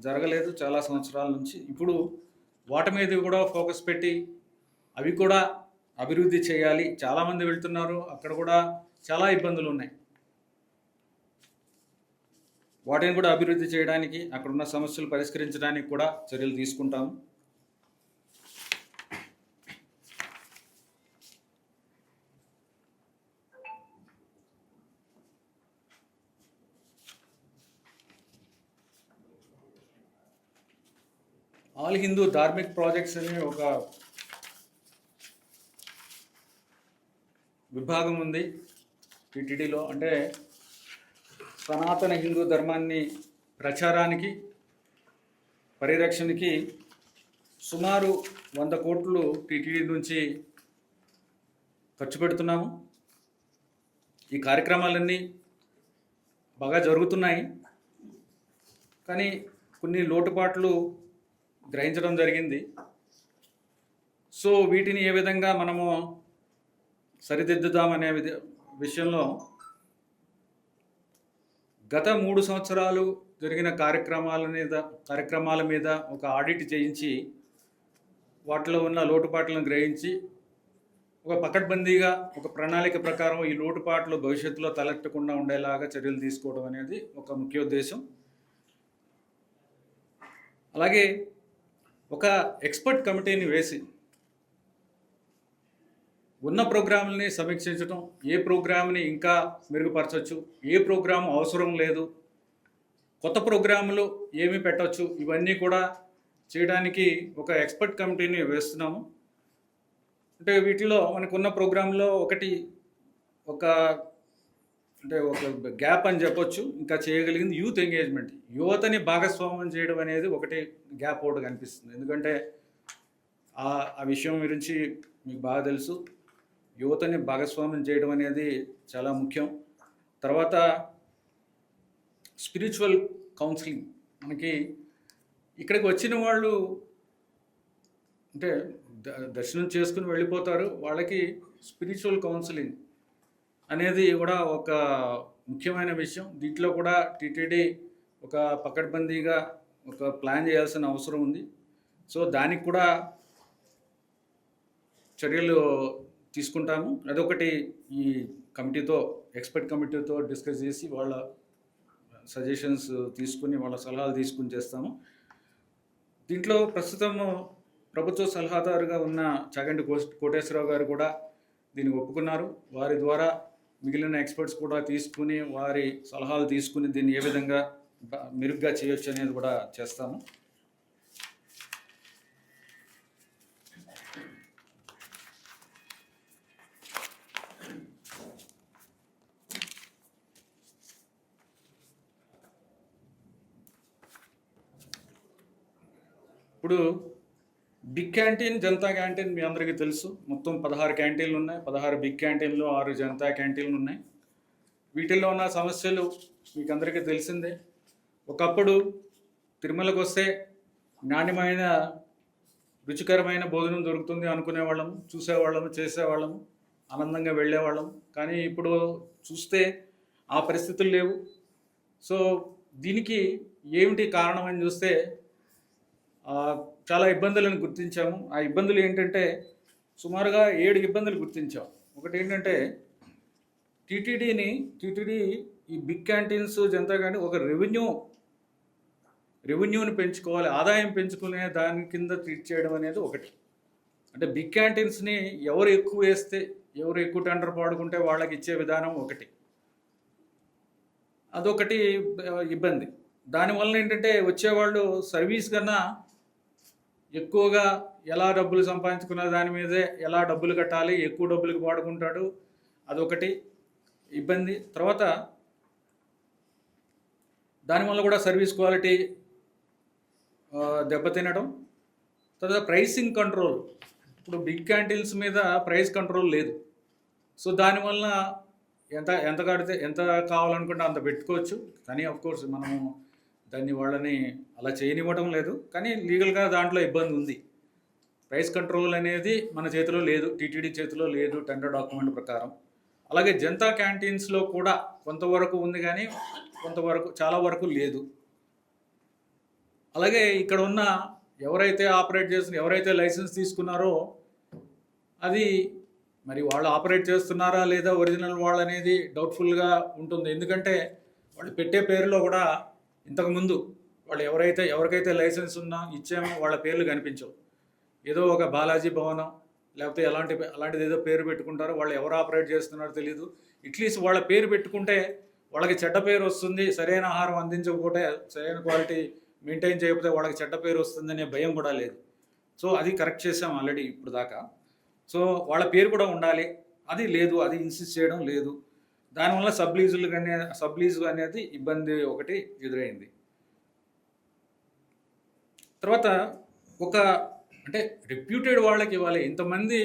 జరగలేదు చాలా సంవత్సరాల నుంచి. ఇప్పుడు వాటి మీద కూడా ఫోకస్ పెట్టి అవి కూడా అభివృద్ధి చేయాలి. చాలామంది వెళ్తున్నారు, అక్కడ కూడా చాలా ఇబ్బందులు ఉన్నాయి. వాటిని కూడా అభివృద్ధి చేయడానికి, అక్కడున్న సమస్యలు పరిష్కరించడానికి కూడా చర్యలు తీసుకుంటాము. ఆల్ హిందూ ధార్మిక్ ప్రాజెక్ట్స్ అని ఒక విభాగం ఉంది టీటీడీలో. అంటే సనాతన హిందూ ధర్మాన్ని ప్రచారానికి, పరిరక్షణకి సుమారు 100 కోట్లు టీటీడీ నుంచి ఖర్చు పెడుతున్నాము. ఈ కార్యక్రమాలన్నీ బాగా జరుగుతున్నాయి, కానీ కొన్ని లోటుపాట్లు గ్రహించడం జరిగింది. సో వీటిని ఏ విధంగా మనము సరిదిద్దుదామనే విషయంలో గత 3 సంవత్సరాలు జరిగిన కార్యక్రమాల మీద ఒక ఆడిట్ చేయించి వాటిలో ఉన్న లోటుపాట్లను గ్రహించి ఒక పకడ్బందీగా ఒక ప్రణాళిక ప్రకారం ఈ లోటుపాట్లు భవిష్యత్తులో తలెత్తకుండా ఉండేలాగా చర్యలు తీసుకోవడం అనేది ఒక ముఖ్య ఉద్దేశం. అలాగే ఒక ఎక్స్పర్ట్ కమిటీని వేసి ఉన్న ప్రోగ్రాంలని సమీక్షించడం, ఏ ప్రోగ్రామ్ని ఇంకా మెరుగుపరచవచ్చు, ఏ ప్రోగ్రాం అవసరం లేదు, కొత్త ప్రోగ్రాములు ఏమి పెట్టవచ్చు, ఇవన్నీ కూడా చేయడానికి ఒక ఎక్స్పర్ట్ కమిటీని వేస్తున్నాము. అంటే వీటిలో మనకున్న ప్రోగ్రాంలో ఒక గ్యాప్ అని చెప్పొచ్చు. ఇంకా చేయగలిగింది యూత్ ఎంగేజ్మెంట్, యువతని భాగస్వామ్యం చేయడం అనేది గ్యాప్ ఒకటి కనిపిస్తుంది. ఎందుకంటే ఆ విషయం గురించి మీకు బాగా తెలుసు. యువతని భాగస్వామ్యం చేయడం అనేది చాలా ముఖ్యం. తర్వాత స్పిరిచువల్ కౌన్సిలింగ్. మనకి ఇక్కడికి వచ్చిన వాళ్ళు అంటే దర్శనం చేసుకుని వెళ్ళిపోతారు. వాళ్ళకి స్పిరిచువల్ కౌన్సిలింగ్ అనేది కూడా ఒక ముఖ్యమైన విషయం. దీంట్లో కూడా టీటీడీ ఒక పకడ్బందీగా ఒక ప్లాన్ చేయాల్సిన అవసరం ఉంది. సో దానికి కూడా చర్యలు తీసుకుంటాము. అదొకటి ఈ కమిటీతో, ఎక్స్పర్ట్ కమిటీతో డిస్కస్ చేసి వాళ్ళ సజెషన్స్ తీసుకుని, వాళ్ళ సలహాలు తీసుకుని చేస్తాము. దీంట్లో ప్రస్తుతము ప్రభుత్వ సలహాదారుగా ఉన్న చాగంటి కోటేశ్వరరావు గారు కూడా దీన్ని ఒప్పుకున్నారు. వారి ద్వారా మిగిలిన ఎక్స్పర్ట్స్ కూడా తీసుకుని వారి సలహాలు తీసుకుని దీన్ని ఏ విధంగా మెరుగ్గా చేయొచ్చు అనేది కూడా చేస్తాము. ఇప్పుడు బిగ్ క్యాంటీన్, జనతా క్యాంటీన్ మీ అందరికీ తెలుసు. మొత్తం 16 క్యాంటీన్లు ఉన్నాయి. 16 బిగ్ క్యాంటీన్లు, 6 జనతా క్యాంటీన్లు ఉన్నాయి. వీటిల్లో ఉన్న సమస్యలు మీకు అందరికీ తెలిసిందే. ఒకప్పుడు తిరుమలకు వస్తే నాణ్యమైన రుచికరమైన భోజనం దొరుకుతుంది అనుకునేవాళ్ళము, చూసేవాళ్ళము, చేసేవాళ్ళము, ఆనందంగా వెళ్ళేవాళ్ళము. కానీ ఇప్పుడు చూస్తే ఆ పరిస్థితులు లేవు. సో దీనికి ఏమిటి కారణం అని చూస్తే చాలా ఇబ్బందులను గుర్తించాము. ఆ ఇబ్బందులు ఏంటంటే సుమారుగా 7 ఇబ్బందులు గుర్తించాం. ఒకటి ఏంటంటే టీటీడీ ఈ బిగ్ క్యాంటీన్స్, జనతా క్యాంటీన్ ఒక రెవెన్యూని పెంచుకోవాలి, ఆదాయం పెంచుకునే దాని కింద ట్రీట్ చేయడం అనేది ఒకటి. అంటే బిగ్ క్యాంటీన్స్ని ఎవరు ఎక్కువ వేస్తే, ఎవరు ఎక్కువ టెండర్ పాడుకుంటే వాళ్ళకి ఇచ్చే విధానం ఒకటి, అదొకటి ఇబ్బంది. దానివల్ల ఏంటంటే వచ్చేవాళ్ళు సర్వీస్ కన్నా ఎక్కువగా ఎలా డబ్బులు సంపాదించుకున్న దాని మీదే, ఎలా డబ్బులు కట్టాలి, ఎక్కువ డబ్బులకు వాడుకుంటాడు, అదొకటి ఇబ్బంది. తర్వాత దానివల్ల కూడా సర్వీస్ క్వాలిటీ దెబ్బతినడం. తర్వాత ప్రైసింగ్ కంట్రోల్. ఇప్పుడు బిగ్ క్యాంటీన్స్ మీద ప్రైస్ కంట్రోల్ లేదు. సో దానివల్ల ఎంత కడితే, ఎంత కావాలనుకుంటే అంత పెట్టుకోవచ్చు. కానీ అఫ్కోర్స్ మనము దాన్ని వాళ్ళని అలా చేయనివ్వడం లేదు. కానీ లీగల్గా దాంట్లో ఇబ్బంది ఉంది. ప్రైస్ కంట్రోల్ అనేది మన చేతిలో లేదు, టీటీడీ చేతిలో లేదు టెండర్ డాక్యుమెంట్ ప్రకారం. అలాగే జనతా క్యాంటీన్స్లో కూడా కొంతవరకు ఉంది, కానీ కొంతవరకు, చాలా వరకు లేదు. అలాగే ఇక్కడ ఉన్న ఎవరైతే ఆపరేట్ చేస్తున్న, ఎవరైతే లైసెన్స్ తీసుకున్నారో అది మరి వాళ్ళు ఆపరేట్ చేస్తున్నారా లేదా ఒరిజినల్ వాళ్ళు అనేది డౌట్ఫుల్గా ఉంటుంది. ఎందుకంటే వాళ్ళు పెట్టే పేరులో కూడా ఇంతకుముందు వాళ్ళు ఎవరికైతే లైసెన్స్ ఇచ్చామో వాళ్ళ పేర్లు కనిపించవు. ఏదో ఒక బాలాజీ భవనం లేకపోతే అలాంటిది ఏదో పేరు పెట్టుకుంటారో, వాళ్ళు ఎవరు ఆపరేట్ చేస్తున్నారో తెలియదు. అట్లీస్ట్ వాళ్ళ పేరు పెట్టుకుంటే వాళ్ళకి చెడ్డ పేరు వస్తుంది, సరైన ఆహారం అందించకపోతే, సరైన క్వాలిటీ మెయింటైన్ చేయకపోతే వాళ్ళకి చెడ్డ పేరు వస్తుందనే భయం కూడా లేదు. సో అది కరెక్ట్ చేసాం ఆల్రెడీ ఇప్పుడు దాకా. సో వాళ్ళ పేరు కూడా ఉండాలి, అది లేదు, అది ఇన్సిస్ట్ చేయడం లేదు. దానివల్ల సబ్లీజు అనేది ఇబ్బంది ఒకటి ఎదురైంది. తర్వాత అంటే రెప్యూటెడ్ వాళ్ళకి ఇవ్వాలి. ఇంతమంది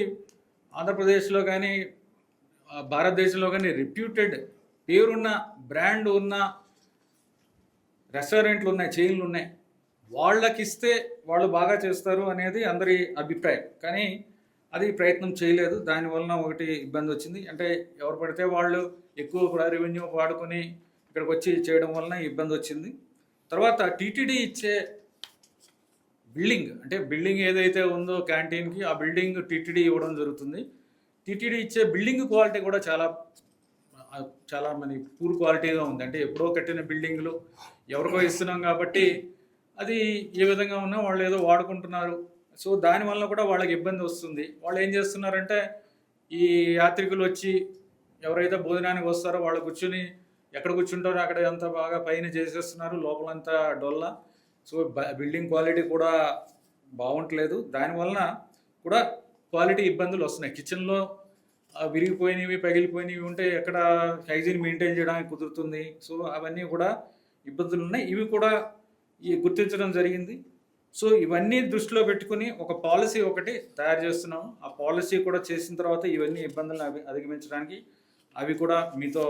ఆంధ్రప్రదేశ్లో కానీ భారతదేశంలో కానీ రెప్యూటెడ్ పేరున్న, బ్రాండ్ ఉన్న రెస్టారెంట్లు ఉన్నాయి, చైన్లు ఉన్నాయి. వాళ్ళకి ఇస్తే వాళ్ళు బాగా చేస్తారు అనేది అందరి అభిప్రాయం. కానీ అది ప్రయత్నం చేయలేదు. దానివలన ఒకటి ఇబ్బంది వచ్చింది. అంటే ఎవరు పడితే వాళ్ళు ఎక్కువ రెవెన్యూ వాడుకొని ఇక్కడికి వచ్చి చేయడం వలన ఇబ్బంది వచ్చింది. తర్వాత టీటీడీ ఇచ్చే బిల్డింగ్ ఏదైతే ఉందో క్యాంటీన్కి, ఆ బిల్డింగ్ టీటీడీ ఇవ్వడం జరుగుతుంది. టీటీడీ ఇచ్చే బిల్డింగ్ క్వాలిటీ కూడా చాలా మన పూర్ క్వాలిటీగా ఉంది. అంటే ఎప్పుడో కట్టిన బిల్డింగ్లు ఎవరికో ఇస్తున్నాం కాబట్టి అది ఏ విధంగా ఉన్నా వాళ్ళు ఏదో వాడుకుంటున్నారు. సో దానివల్ల కూడా వాళ్ళకి ఇబ్బంది వస్తుంది. వాళ్ళు ఏం చేస్తున్నారంటే ఈ యాత్రికులు వచ్చి ఎవరైతే భోజనానికి వస్తారో వాళ్ళు కూర్చుని ఎక్కడ కూర్చుంటారో అక్కడ అంతా బాగా పైన చేసేస్తున్నారు, లోపలంతా డొల్ల. సో బిల్డింగ్ క్వాలిటీ కూడా బాగుంటలేదు. దానివలన కూడా క్వాలిటీ ఇబ్బందులు వస్తున్నాయి. కిచెన్లో విరిగిపోయినవి, పగిలిపోయినవి ఉంటే ఎక్కడ హైజీన్ మెయింటైన్ చేయడానికి కుదురుతుంది. సో అవన్నీ కూడా ఇబ్బందులు ఉన్నాయి. ఇవి కూడా గుర్తించడం జరిగింది. సో ఇవన్నీ దృష్టిలో పెట్టుకుని ఒక పాలసీ ఒకటి తయారు చేస్తున్నాము. ఆ పాలసీ కూడా చేసిన తర్వాత ఇవన్నీ ఇబ్బందులను అధిగమించడానికి అవి కూడా మీతో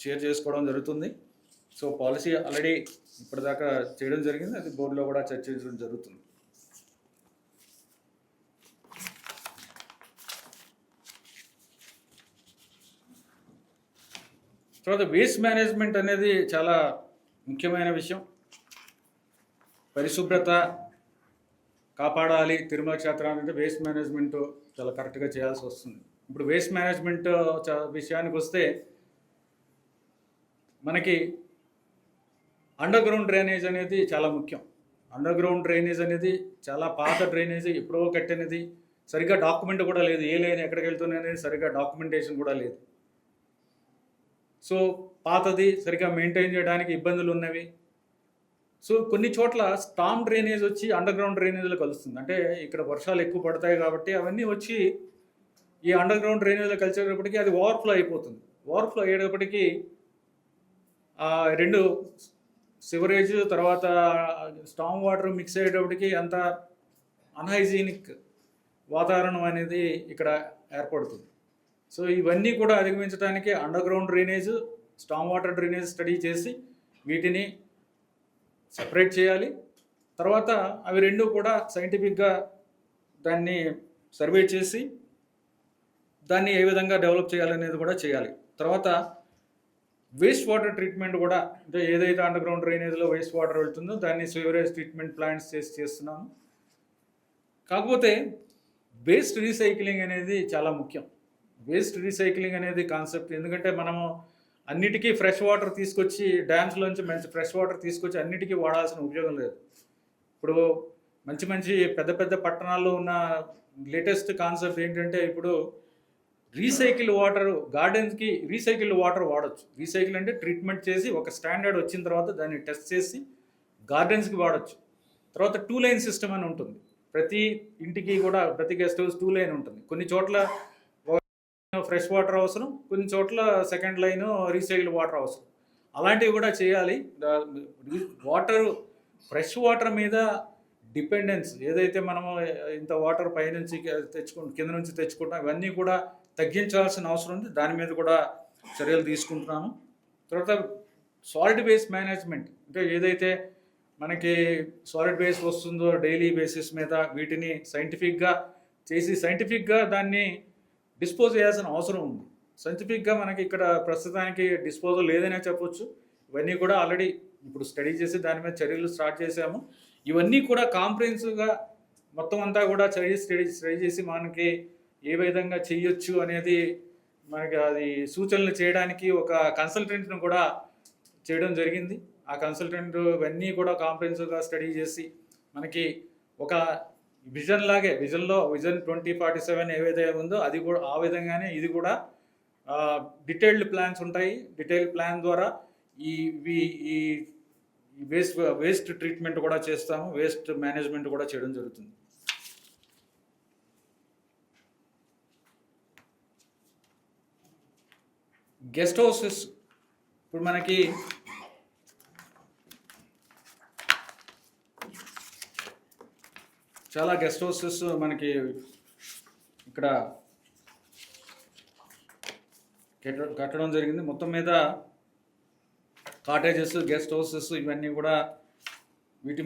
షేర్ చేసుకోవడం జరుగుతుంది. సో పాలసీ ఆల్రెడీ ఇప్పటిదాకా చేయడం జరిగింది, అది బోర్డులో కూడా చర్చించడం జరుగుతుంది. తర్వాత వేస్ట్ మేనేజ్మెంట్ అనేది చాలా ముఖ్యమైన విషయం. పరిశుభ్రత కాపాడాలి తిరుమల క్షేత్రాన్ని అంటే వేస్ట్ మేనేజ్మెంట్ చాలా కరెక్ట్గా చేయాల్సి వస్తుంది. ఇప్పుడు వేస్ట్ మేనేజ్మెంట్ విషయానికి వస్తే మనకి అండర్ గ్రౌండ్ డ్రైనేజ్ అనేది చాలా ముఖ్యం. అండర్ గ్రౌండ్ డ్రైనేజ్ అనేది చాలా పాత డ్రైనేజ్, ఎప్పుడో కట్టినది, సరిగ్గా డాక్యుమెంట్ కూడా లేదు, ఏ లైన్ ఎక్కడికి వెళ్తుంది అనేది సరిగ్గా డాక్యుమెంటేషన్ కూడా లేదు. సో పాతది, సరిగ్గా మెయింటైన్ చేయడానికి ఇబ్బందులు ఉన్నవి. సో కొన్ని చోట్ల స్టామ్ డ్రైనేజ్ వచ్చి అండర్ గ్రౌండ్ డ్రైనేజ్లో కలుస్తుంది. అంటే ఇక్కడ వర్షాలు ఎక్కువ పడతాయి కాబట్టి అవన్నీ వచ్చి ఈ అండర్ గ్రౌండ్ డ్రైనేజ్లో కలిసేటప్పటికీ అది ఓవర్ఫ్లో అయిపోతుంది. ఓవర్ఫ్లో అయ్యేటప్పటికీ రెండు సివరేజ్ తర్వాత స్టామ్ వాటర్ మిక్స్ అయ్యేటప్పటికి అంత అన్హైజీనిక్ వాతావరణం అనేది ఇక్కడ ఏర్పడుతుంది. సో ఇవన్నీ కూడా అధిగమించడానికి under ground drainage, storm water drainage study చేసి వీటిని సెపరేట్ చేయాలి. తర్వాత అవి రెండు కూడా సైంటిఫిక్గా దాన్ని సర్వే చేసి దాన్ని ఏ విధంగా డెవలప్ చేయాలనేది కూడా చేయాలి. తర్వాత వేస్ట్ వాటర్ ట్రీట్మెంట్ కూడా, అంటే ఏదైతే అండర్ గ్రౌండ్ డ్రైనేజ్లో వేస్ట్ వాటర్ వెళ్తుందో దాన్ని సివరేజ్ ట్రీట్మెంట్ ప్లాంట్స్ చేస్తున్నాము. కాకపోతే వేస్ట్ రీసైక్లింగ్ అనేది చాలా ముఖ్యం. వేస్ట్ రీసైక్లింగ్ అనేది కాన్సెప్ట్, ఎందుకంటే మనము అన్నిటికీ ఫ్రెష్ వాటర్ తీసుకొచ్చి డ్యామ్స్లోంచి మంచి ఫ్రెష్ వాటర్ తీసుకొచ్చి అన్నిటికీ వాడాల్సిన ఉపయోగం లేదు. ఇప్పుడు మంచి పెద్ద పెద్ద పట్టణాల్లో ఉన్న లేటెస్ట్ కాన్సెప్ట్ ఏంటంటే ఇప్పుడు రీసైకిల్ వాటర్, గార్డెన్స్కి రీసైకిల్ వాటర్ వాడచ్చు. రీసైకిల్ అంటే ట్రీట్మెంట్ చేసి ఒక స్టాండర్డ్ వచ్చిన తర్వాత దాన్ని టెస్ట్ చేసి గార్డెన్స్కి వాడచ్చు. తర్వాత 2 లైన్ సిస్టమ్ అని ఉంటుంది. ప్రతి ఇంటికి కూడా ప్రతి గెస్ట్ హౌస్ 2 లైన్ ఉంటుంది. కొన్ని చోట్ల ఫ్రెష్ వాటర్ అవసరం, కొన్ని చోట్ల సెకండ్ లైన్ రీసైకిల్ వాటర్ అవసరం. అలాంటివి కూడా చేయాలి. వాటర్, ఫ్రెష్ వాటర్ మీద డిపెండెన్స్ ఏదైతే మనము ఇంత వాటర్ పైనుంచి కింద నుంచి తెచ్చుకుంటాం, ఇవన్నీ కూడా తగ్గించాల్సిన అవసరం ఉంది. దాని మీద కూడా చర్యలు తీసుకుంటున్నాము. తర్వాత సాలిడ్ వేస్ట్ మేనేజ్మెంట్, అంటే ఏదైతే మనకి సాలిడ్ వేస్ట్ వస్తుందో డైలీ బేసిస్ మీద వీటిని సైంటిఫిక్గా చేసి సైంటిఫిక్గా దాన్ని డిస్పోజ్ చేయాల్సిన అవసరం ఉంది. సైంటిఫిక్గా మనకి ఇక్కడ ప్రస్తుతానికి డిస్పోజల్ లేదనే చెప్పొచ్చు. ఇవన్నీ కూడా ఆల్రెడీ ఇప్పుడు స్టడీ చేసి దాని మీద చర్యలు స్టార్ట్ చేసాము. ఇవన్నీ కూడా కాంప్రహెన్సివ్గా మొత్తం అంతా కూడా స్టడీ చేసి మనకి ఏ విధంగా చేయొచ్చు అనేది మనకి అది సూచనలు చేయడానికి ఒక కన్సల్టెంట్ను కూడా చేయడం జరిగింది. ఆ కన్సల్టెంట్ ఇవన్నీ కూడా కాంప్రహెన్సివ్గా స్టడీ చేసి మనకి ఒక విజన్ 2047 ఏవైతే ఉందో అది కూడా ఆ విధంగానే ఇది కూడా డీటెయిల్డ్ ప్లాన్స్ ఉంటాయి. డీటెయిల్డ్ ప్లాన్ ద్వారా ఈ వేస్ట్ ట్రీట్మెంట్ కూడా చేస్తాము, వేస్ట్ మేనేజ్మెంట్ కూడా చేయడం జరుగుతుంది. గెస్ట్ హౌసెస్, ఇప్పుడు మనకి చాలా గెస్ట్ హౌసెస్ మనకి ఇక్కడ కట్టడం జరిగింది. మొత్తం మీద కాటేజెస్, గెస్ట్ హౌసెస్ ఇవన్నీ కూడా వీటి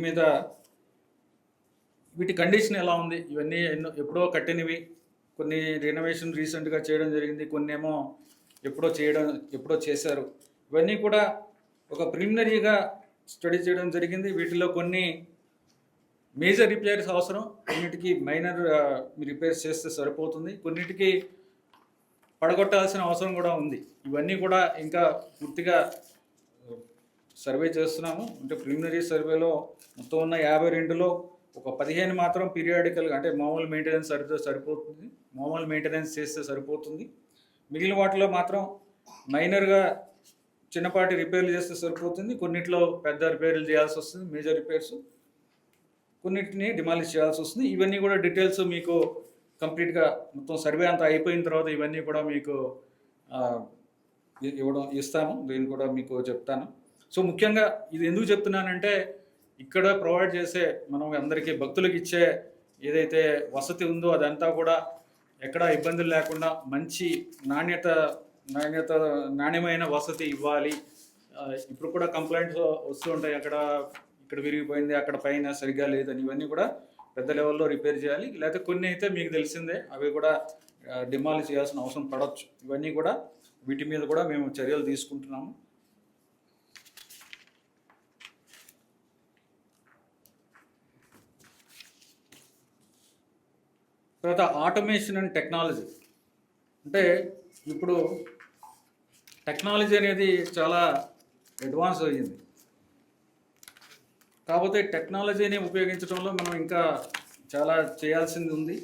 కండిషన్ ఎలా ఉంది, ఇవన్నీ ఎప్పుడో కట్టినవి, కొన్ని రెనోవేషన్ రీసెంట్గా చేయడం జరిగింది, కొన్ని ఏమో ఎప్పుడో చేశారు. ఇవన్నీ కూడా ఒక ప్రిలిమినరీగా స్టడీ చేయడం జరిగింది. వీటిలో కొన్ని మేజర్ రిపేర్స్ అవసరం, కొన్నిటికి మైనర్ రిపేర్స్ చేస్తే సరిపోతుంది, కొన్నిటికి పడగొట్టాల్సిన అవసరం కూడా ఉంది. ఇవన్నీ కూడా ఇంకా పూర్తిగా సర్వే చేస్తున్నాము. అంటే ప్రిలిమినరీ సర్వేలో మొత్తం ఉన్న 52లో ఒక 15 మాత్రం పీరియాడికల్గా, అంటే మామూలు మెయింటెనెన్స్ సరిపోతుంది, మామూలు మెయింటెనెన్స్ చేస్తే సరిపోతుంది. మిగిలిన వాటిలో మాత్రం మైనర్గా చిన్నపాటి రిపేర్లు చేస్తే సరిపోతుంది. కొన్నిట్లో పెద్ద రిపేర్లు చేయాల్సి వస్తుంది, మేజర్ రిపేర్స్, కొన్నిటిని డిమాలిష్ చేయాల్సి వస్తుంది. ఇవన్నీ కూడా డీటెయిల్స్ మీకు కంప్లీట్గా మొత్తం సర్వే అంతా అయిపోయిన తర్వాత ఇవన్నీ కూడా మీకు ఇస్తాము, దీన్ని కూడా మీకు చెప్తాను. సో ముఖ్యంగా ఇది ఎందుకు చెప్తున్నానంటే ఇక్కడ ప్రొవైడ్ చేసే మనం అందరికీ భక్తులకు ఇచ్చే ఏదైతే వసతి ఉందో అదంతా కూడా ఎక్కడ ఇబ్బందులు లేకుండా మంచి నాణ్యమైన వసతి ఇవ్వాలి. ఇప్పుడు కూడా కంప్లైంట్స్ వస్తూ ఉంటాయి, ఇక్కడ విరిగిపోయింది, అక్కడ పైన సరిగ్గా లేదని. ఇవన్నీ కూడా పెద్ద లెవెల్లో రిపేర్ చేయాలి. లేకపోతే కొన్ని అయితే మీకు తెలిసిందే, అవి కూడా డిమాలిష్ చేయాల్సిన అవసరం పడవచ్చు. ఇవన్నీ కూడా వీటి మీద కూడా మేము చర్యలు తీసుకుంటున్నాము. తర్వాత ఆటోమేషన్ అండ్ టెక్నాలజీ. అంటే ఇప్పుడు టెక్నాలజీ అనేది చాలా అడ్వాన్స్ అయ్యింది. కాకపోతే టెక్నాలజీని ఉపయోగించడంలో మనం ఇంకా చాలా చేయాల్సింది ఉంది.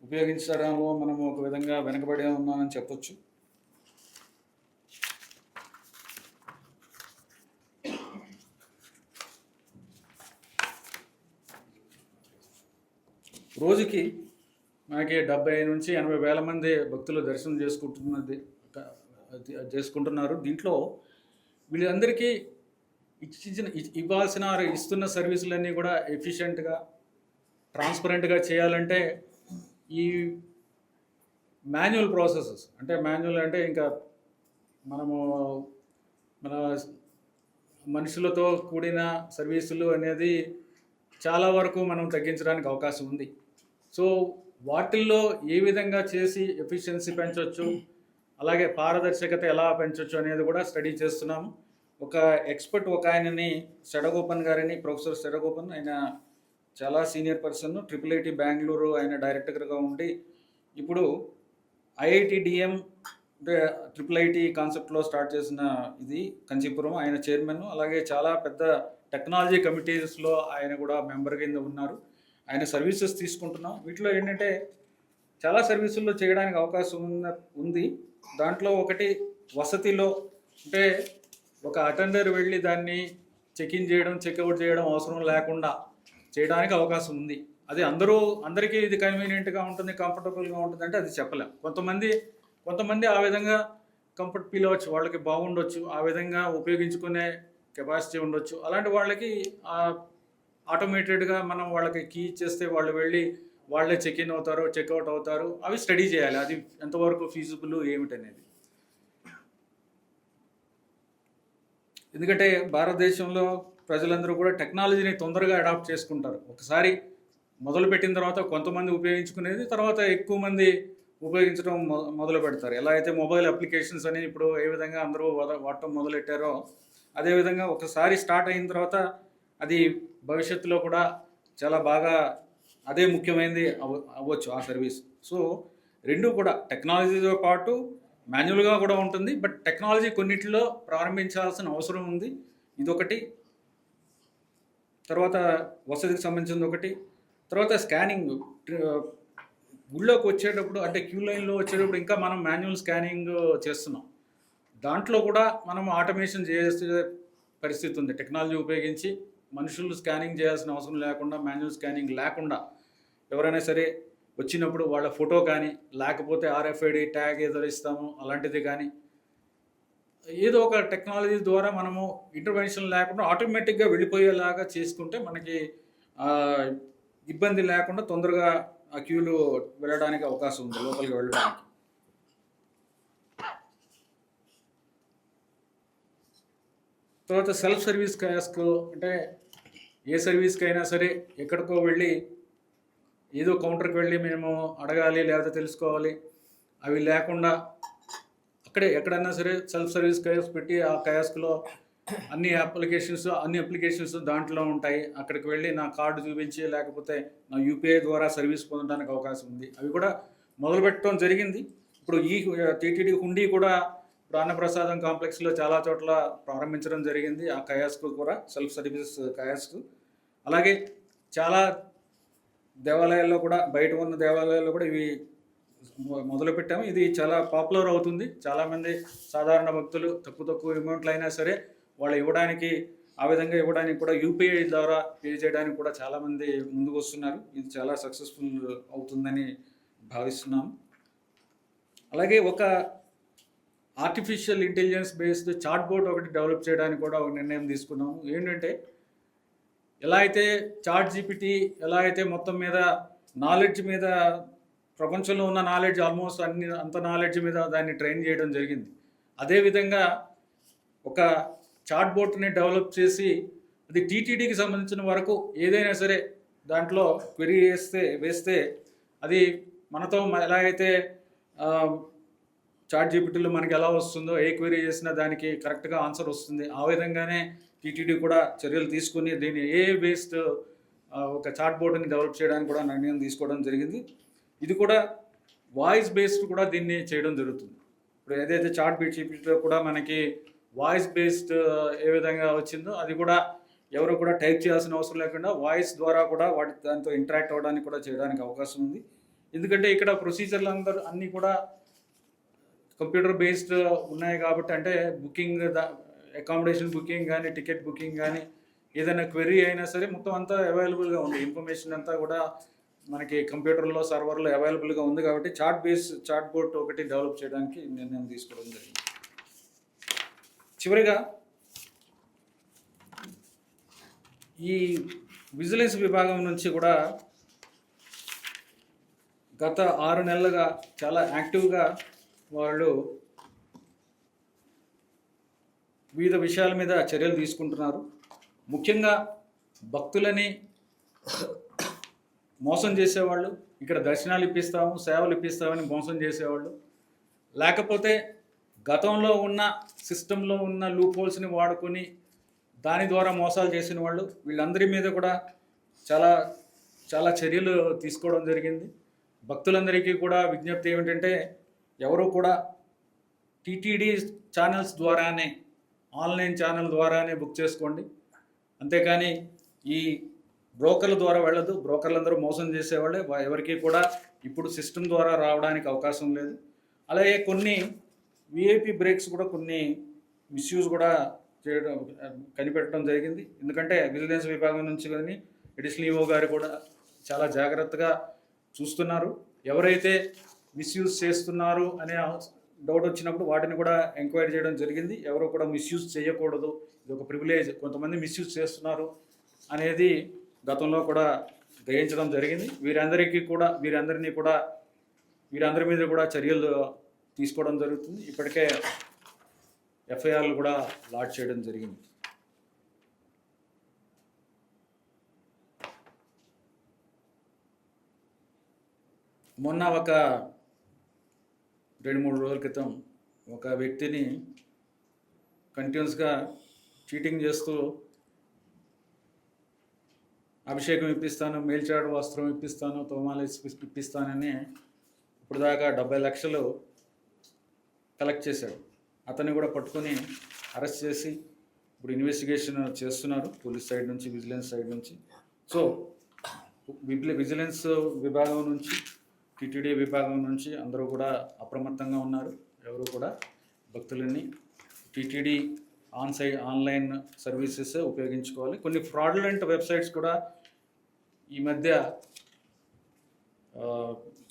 ఉపయోగించడంలో మనము ఒక విధంగా వెనకబడి ఉన్నామని చెప్పొచ్చు. రోజుకి మనకి 70 నుంచి 80 వేల మంది భక్తులు దర్శనం చేసుకుంటున్నారు. దీంట్లో వీళ్ళందరికీ ఇస్తున్న సర్వీసులన్నీ కూడా ఎఫిషియెంట్గా, ట్రాన్స్పరెంట్గా చేయాలంటే ఈ మాన్యువల్ ప్రాసెసెస్, అంటే మాన్యువల్ అంటే ఇంకా మన మనుషులతో కూడిన సర్వీసులు అనేది చాలా వరకు మనం తగ్గించడానికి అవకాశం ఉంది. సో వాటిల్లో ఏ విధంగా చేసి ఎఫిషియన్సీ పెంచవచ్చు, అలాగే పారదర్శకత ఎలా పెంచవచ్చు అనేది కూడా స్టడీ చేస్తున్నాము. ఒక ఎక్స్పర్ట్ ఒక ఆయనని షడగోపన్ గారిని, ప్రొఫెసర్ షడగోపన్, ఆయన చాలా సీనియర్ పర్సన్, IIIT బెంగళూరు ఆయన డైరెక్టర్గా ఉండి ఇప్పుడు IITDM అంటే IIIT కాన్సెప్ట్లో స్టార్ట్ చేసిన ఇది కంచీపురం, ఆయన చైర్మన్. అలాగే చాలా పెద్ద టెక్నాలజీ కమిటీస్లో ఆయన కూడా మెంబర్ కింద ఉన్నారు. ఆయన సర్వీసెస్ తీసుకుంటున్నాం. వీటిలో ఏంటంటే చాలా సర్వీసుల్లో చేయడానికి అవకాశం ఉంది. దాంట్లో ఒకటి వసతిలో, అంటే ఒక అటెండర్ వెళ్ళి దాన్ని చెక్-ఇన్ చేయడం, చెక్అవుట్ చేయడం అవసరం లేకుండా చేయడానికి అవకాశం ఉంది. అది అందరికీ ఇది కన్వీనియంట్గా ఉంటుంది, కంఫర్టబుల్గా ఉంటుంది అంటే అది చెప్పలేం. కొంతమంది ఆ విధంగా కంఫర్ట్ ఫీల్ అవ్వచ్చు, వాళ్ళకి బాగుండొచ్చు, ఆ విధంగా ఉపయోగించుకునే కెపాసిటీ ఉండొచ్చు. అలాంటి వాళ్ళకి ఆటోమేటెడ్గా మనం వాళ్ళకి కీ ఇచ్చేస్తే వాళ్ళు వెళ్ళి వాళ్ళే చెక్-ఇన్ అవుతారు, చెక్అవుట్ అవుతారు. అవి స్టడీ చేయాలి, అది ఎంతవరకు ఫీజిబుల్ ఏమిటనేది. ఎందుకంటే భారతదేశంలో ప్రజలందరూ కూడా టెక్నాలజీని తొందరగా అడాప్ట్ చేసుకుంటారు. ఒకసారి మొదలుపెట్టిన తర్వాత కొంతమంది ఉపయోగించుకునేది, తర్వాత ఎక్కువ మంది ఉపయోగించడం మొదలు పెడతారు. ఎలా అయితే మొబైల్ అప్లికేషన్స్ అని ఇప్పుడు ఏ విధంగా అందరూ వాడటం మొదలెట్టారో, అదేవిధంగా ఒకసారి స్టార్ట్ అయిన తర్వాత అది భవిష్యత్తులో కూడా చాలా బాగా అదే ముఖ్యమైనది అవ్వచ్చు ఆ సర్వీస్. సో రెండు కూడా టెక్నాలజీతో పాటు మాన్యువల్గా కూడా ఉంటుంది. బట్ టెక్నాలజీ కొన్నిటిలో ప్రారంభించాల్సిన అవసరం ఉంది. ఇదొకటి. తర్వాత వసతికి సంబంధించింది ఒకటి. తర్వాత స్కానింగ్, గుళ్ళోకి వచ్చేటప్పుడు అంటే క్యూ లైన్లో వచ్చేటప్పుడు ఇంకా మనం మాన్యువల్ స్కానింగ్ చేస్తున్నాం. దాంట్లో కూడా మనం ఆటోమేషన్ చేసే పరిస్థితి ఉంది. టెక్నాలజీ ఉపయోగించి మనుషులు స్కానింగ్ చేయాల్సిన అవసరం లేకుండా, మాన్యువల్ స్కానింగ్ లేకుండా ఎవరైనా సరే వచ్చినప్పుడు వాళ్ళ ఫోటో కానీ, లేకపోతే RFID ట్యాగ్ ఏదో ఇస్తాము అలాంటిది కానీ, ఏదో ఒక టెక్నాలజీ ద్వారా మనము ఇంటర్వెన్షన్ లేకుండా ఆటోమేటిక్గా వెళ్ళిపోయేలాగా చేసుకుంటే మనకి ఇబ్బంది లేకుండా తొందరగా ఆ క్యూలు వెళ్ళడానికి అవకాశం ఉంది, లోపలికి వెళ్ళడానికి. తర్వాత సెల్ఫ్ సర్వీస్ కియాస్క్, అంటే ఏ సర్వీస్కి అయినా సరే ఎక్కడికో వెళ్ళి ఏదో కౌంటర్కి వెళ్ళి మేము అడగాలి లేకపోతే తెలుసుకోవాలి, అవి లేకుండా ఎక్కడైనా సరే సెల్ఫ్ సర్వీస్ కియాస్క్ పెట్టి ఆ కియాస్క్లో అన్ని అప్లికేషన్స్ దాంట్లో ఉంటాయి. అక్కడికి వెళ్ళి నా కార్డు చూపించి లేకపోతే నా UPI ద్వారా సర్వీస్ పొందడానికి అవకాశం ఉంది. అవి కూడా మొదలుపెట్టడం జరిగింది. ఇప్పుడు ఈ TTD హుండీ కూడా ఇప్పుడు అన్నప్రసాదం కాంప్లెక్స్లో చాలా చోట్ల ప్రారంభించడం జరిగింది. ఆ కియాస్క్ కూడా సెల్ఫ్ సర్వీస్ కియాస్క్. అలాగే చాలా దేవాలయాల్లో కూడా, బయట ఉన్న దేవాలయాల్లో కూడా ఇవి మొదలుపెట్టాము. ఇది చాలా పాపులర్ అవుతుంది. చాలామంది సాధారణ భక్తులు తక్కువ అమౌంట్లు అయినా సరే వాళ్ళు ఆ విధంగా ఇవ్వడానికి కూడా UPI ద్వారా పే చేయడానికి కూడా చాలామంది ముందుకు వస్తున్నారు. ఇది చాలా సక్సెస్ఫుల్ అవుతుందని భావిస్తున్నాము. అలాగే ఒక artificial intelligence based chat board ఒకటి డెవలప్ చేయడానికి కూడా ఒక నిర్ణయం తీసుకున్నాము. ఏంటంటే ఎలా అయితే చాట్ జీపీటీ ఎలా అయితే మొత్తం మీద నాలెడ్జ్ మీద ప్రపంచంలో ఉన్న నాలెడ్జ్ ఆల్మోస్ట్ అంత నాలెడ్జ్ మీద దాన్ని ట్రైన్ చేయడం జరిగింది. అదేవిధంగా ఒక చాట్ బోట్ని డెవలప్ చేసి అది టీటీడీకి సంబంధించిన వరకు ఏదైనా సరే దాంట్లో క్వెరీ వేస్తే అది మనతో ఎలా అయితే చాట్ జీపీటీలో మనకి ఎలా వస్తుందో ఏ క్వెరీ చేసినా దానికి కరెక్ట్గా ఆన్సర్ వస్తుంది. ఆ విధంగానే టీటీడీ కూడా చర్యలు తీసుకుని దీన్ని బేస్డ్ ఒక చాట్ బోర్డుని డెవలప్ చేయడానికి కూడా నిర్ణయం తీసుకోవడం జరిగింది. ఇది కూడా వాయిస్ బేస్డ్ కూడా దీన్ని చేయడం జరుగుతుంది. ఇప్పుడు ఏదైతే చాట్ జీపీటీలో కూడా మనకి వాయిస్ బేస్డ్ ఏ విధంగా వచ్చిందో అది కూడా ఎవరు కూడా టైప్ చేయాల్సిన అవసరం లేకుండా వాయిస్ ద్వారా కూడా దాంతో ఇంటరాక్ట్ అవ్వడానికి కూడా చేయడానికి అవకాశం ఉంది. ఎందుకంటే ఇక్కడ ప్రొసీజర్లు అన్నీ కూడా కంప్యూటర్ బేస్డ్ ఉన్నాయి కాబట్టి, అంటే బుకింగ్ అకామిడేషన్ బుకింగ్ కానీ టికెట్ బుకింగ్ కానీ ఏదైనా క్వెరీ అయినా సరే మొత్తం అంతా అవైలబుల్గా ఉంది. ఇన్ఫర్మేషన్ అంతా కూడా మనకి కంప్యూటర్లో సర్వర్లో అవైలబుల్గా ఉంది కాబట్టి చాట్ బోట్ ఒకటి డెవలప్ చేయడానికి నిర్ణయం తీసుకోవడం జరిగింది. చివరిగా ఈ విజిలెన్స్ విభాగం నుంచి కూడా గత 6 నెలలుగా చాలా యాక్టివ్గా వాళ్ళు వివిధ విషయాల మీద చర్యలు తీసుకుంటున్నారు. ముఖ్యంగా భక్తులని మోసం చేసేవాళ్ళు, ఇక్కడ దర్శనాలు ఇప్పిస్తాము సేవలు ఇప్పిస్తామని మోసం చేసేవాళ్ళు, లేకపోతే గతంలో ఉన్న సిస్టంలో ఉన్న లూప్ హోల్స్ని వాడుకొని దాని ద్వారా మోసాలు చేసిన వాళ్ళు, వీళ్ళందరి మీద కూడా చాలా చాలా చర్యలు తీసుకోవడం జరిగింది. భక్తులందరికీ కూడా విజ్ఞప్తి ఏమిటంటే ఎవరు కూడా టీటీడీ ఛానల్స్ ద్వారానే ఆన్లైన్ ఛానల్ ద్వారానే బుక్ చేసుకోండి, అంతేకాని ఈ బ్రోకర్ల ద్వారా వెళ్ళదు. బ్రోకర్లందరూ మోసం చేసేవాళ్ళే, ఎవరికి కూడా ఇప్పుడు సిస్టమ్ ద్వారా రావడానికి అవకాశం లేదు. అలాగే కొన్ని విఐపి బ్రేక్స్ కూడా కొన్ని మిస్యూజ్ కూడా చేయడం కనిపెట్టడం జరిగింది. ఎందుకంటే విజిలెన్స్ విభాగం నుంచి కానీ అడిషనల్ ఈఓ గారు కూడా చాలా జాగ్రత్తగా చూస్తున్నారు. ఎవరైతే మిస్యూజ్ చేస్తున్నారు అనే డౌట్ వచ్చినప్పుడు వాటిని కూడా ఎంక్వైరీ చేయడం జరిగింది. ఎవరు కూడా మిస్యూజ్ చేయకూడదు, ఇది ఒక ప్రివిలేజ్, కొంతమంది మిస్యూజ్ చేస్తున్నారు అనేది గతంలో కూడా గ్రహించడం జరిగింది. వీరందరి మీద కూడా చర్యలు తీసుకోవడం జరుగుతుంది. ఇప్పటికే ఎఫ్ఐఆర్లు కూడా లాడ్జ్ చేయడం జరిగింది. మొన్న ఒక 2-3 రోజుల క్రితం ఒక వ్యక్తిని కంటిన్యూస్గా చీటింగ్ చేస్తూ అభిషేకం ఇప్పిస్తాను, మేల్చాడు వస్త్రం ఇప్పిస్తాను, తోమాలు ఇప్పిస్తానని ఇప్పుడు దాకా 70 లక్షలు కలెక్ట్ చేశాడు. అతన్ని కూడా పట్టుకొని అరెస్ట్ చేసి ఇప్పుడు ఇన్వెస్టిగేషన్ చేస్తున్నారు పోలీస్ సైడ్ నుంచి, విజిలెన్స్ సైడ్ నుంచి. సో విజిలెన్స్ విభాగం నుంచి, టీటీడీ విభాగం నుంచి అందరూ కూడా అప్రమత్తంగా ఉన్నారు. ఎవరు కూడా భక్తులని టీటీడీ ఆన్లైన్ సర్వీసెస్ ఉపయోగించుకోవాలి. కొన్ని ఫ్రాడ్యులెంట్ వెబ్సైట్స్ కూడా ఈ మధ్య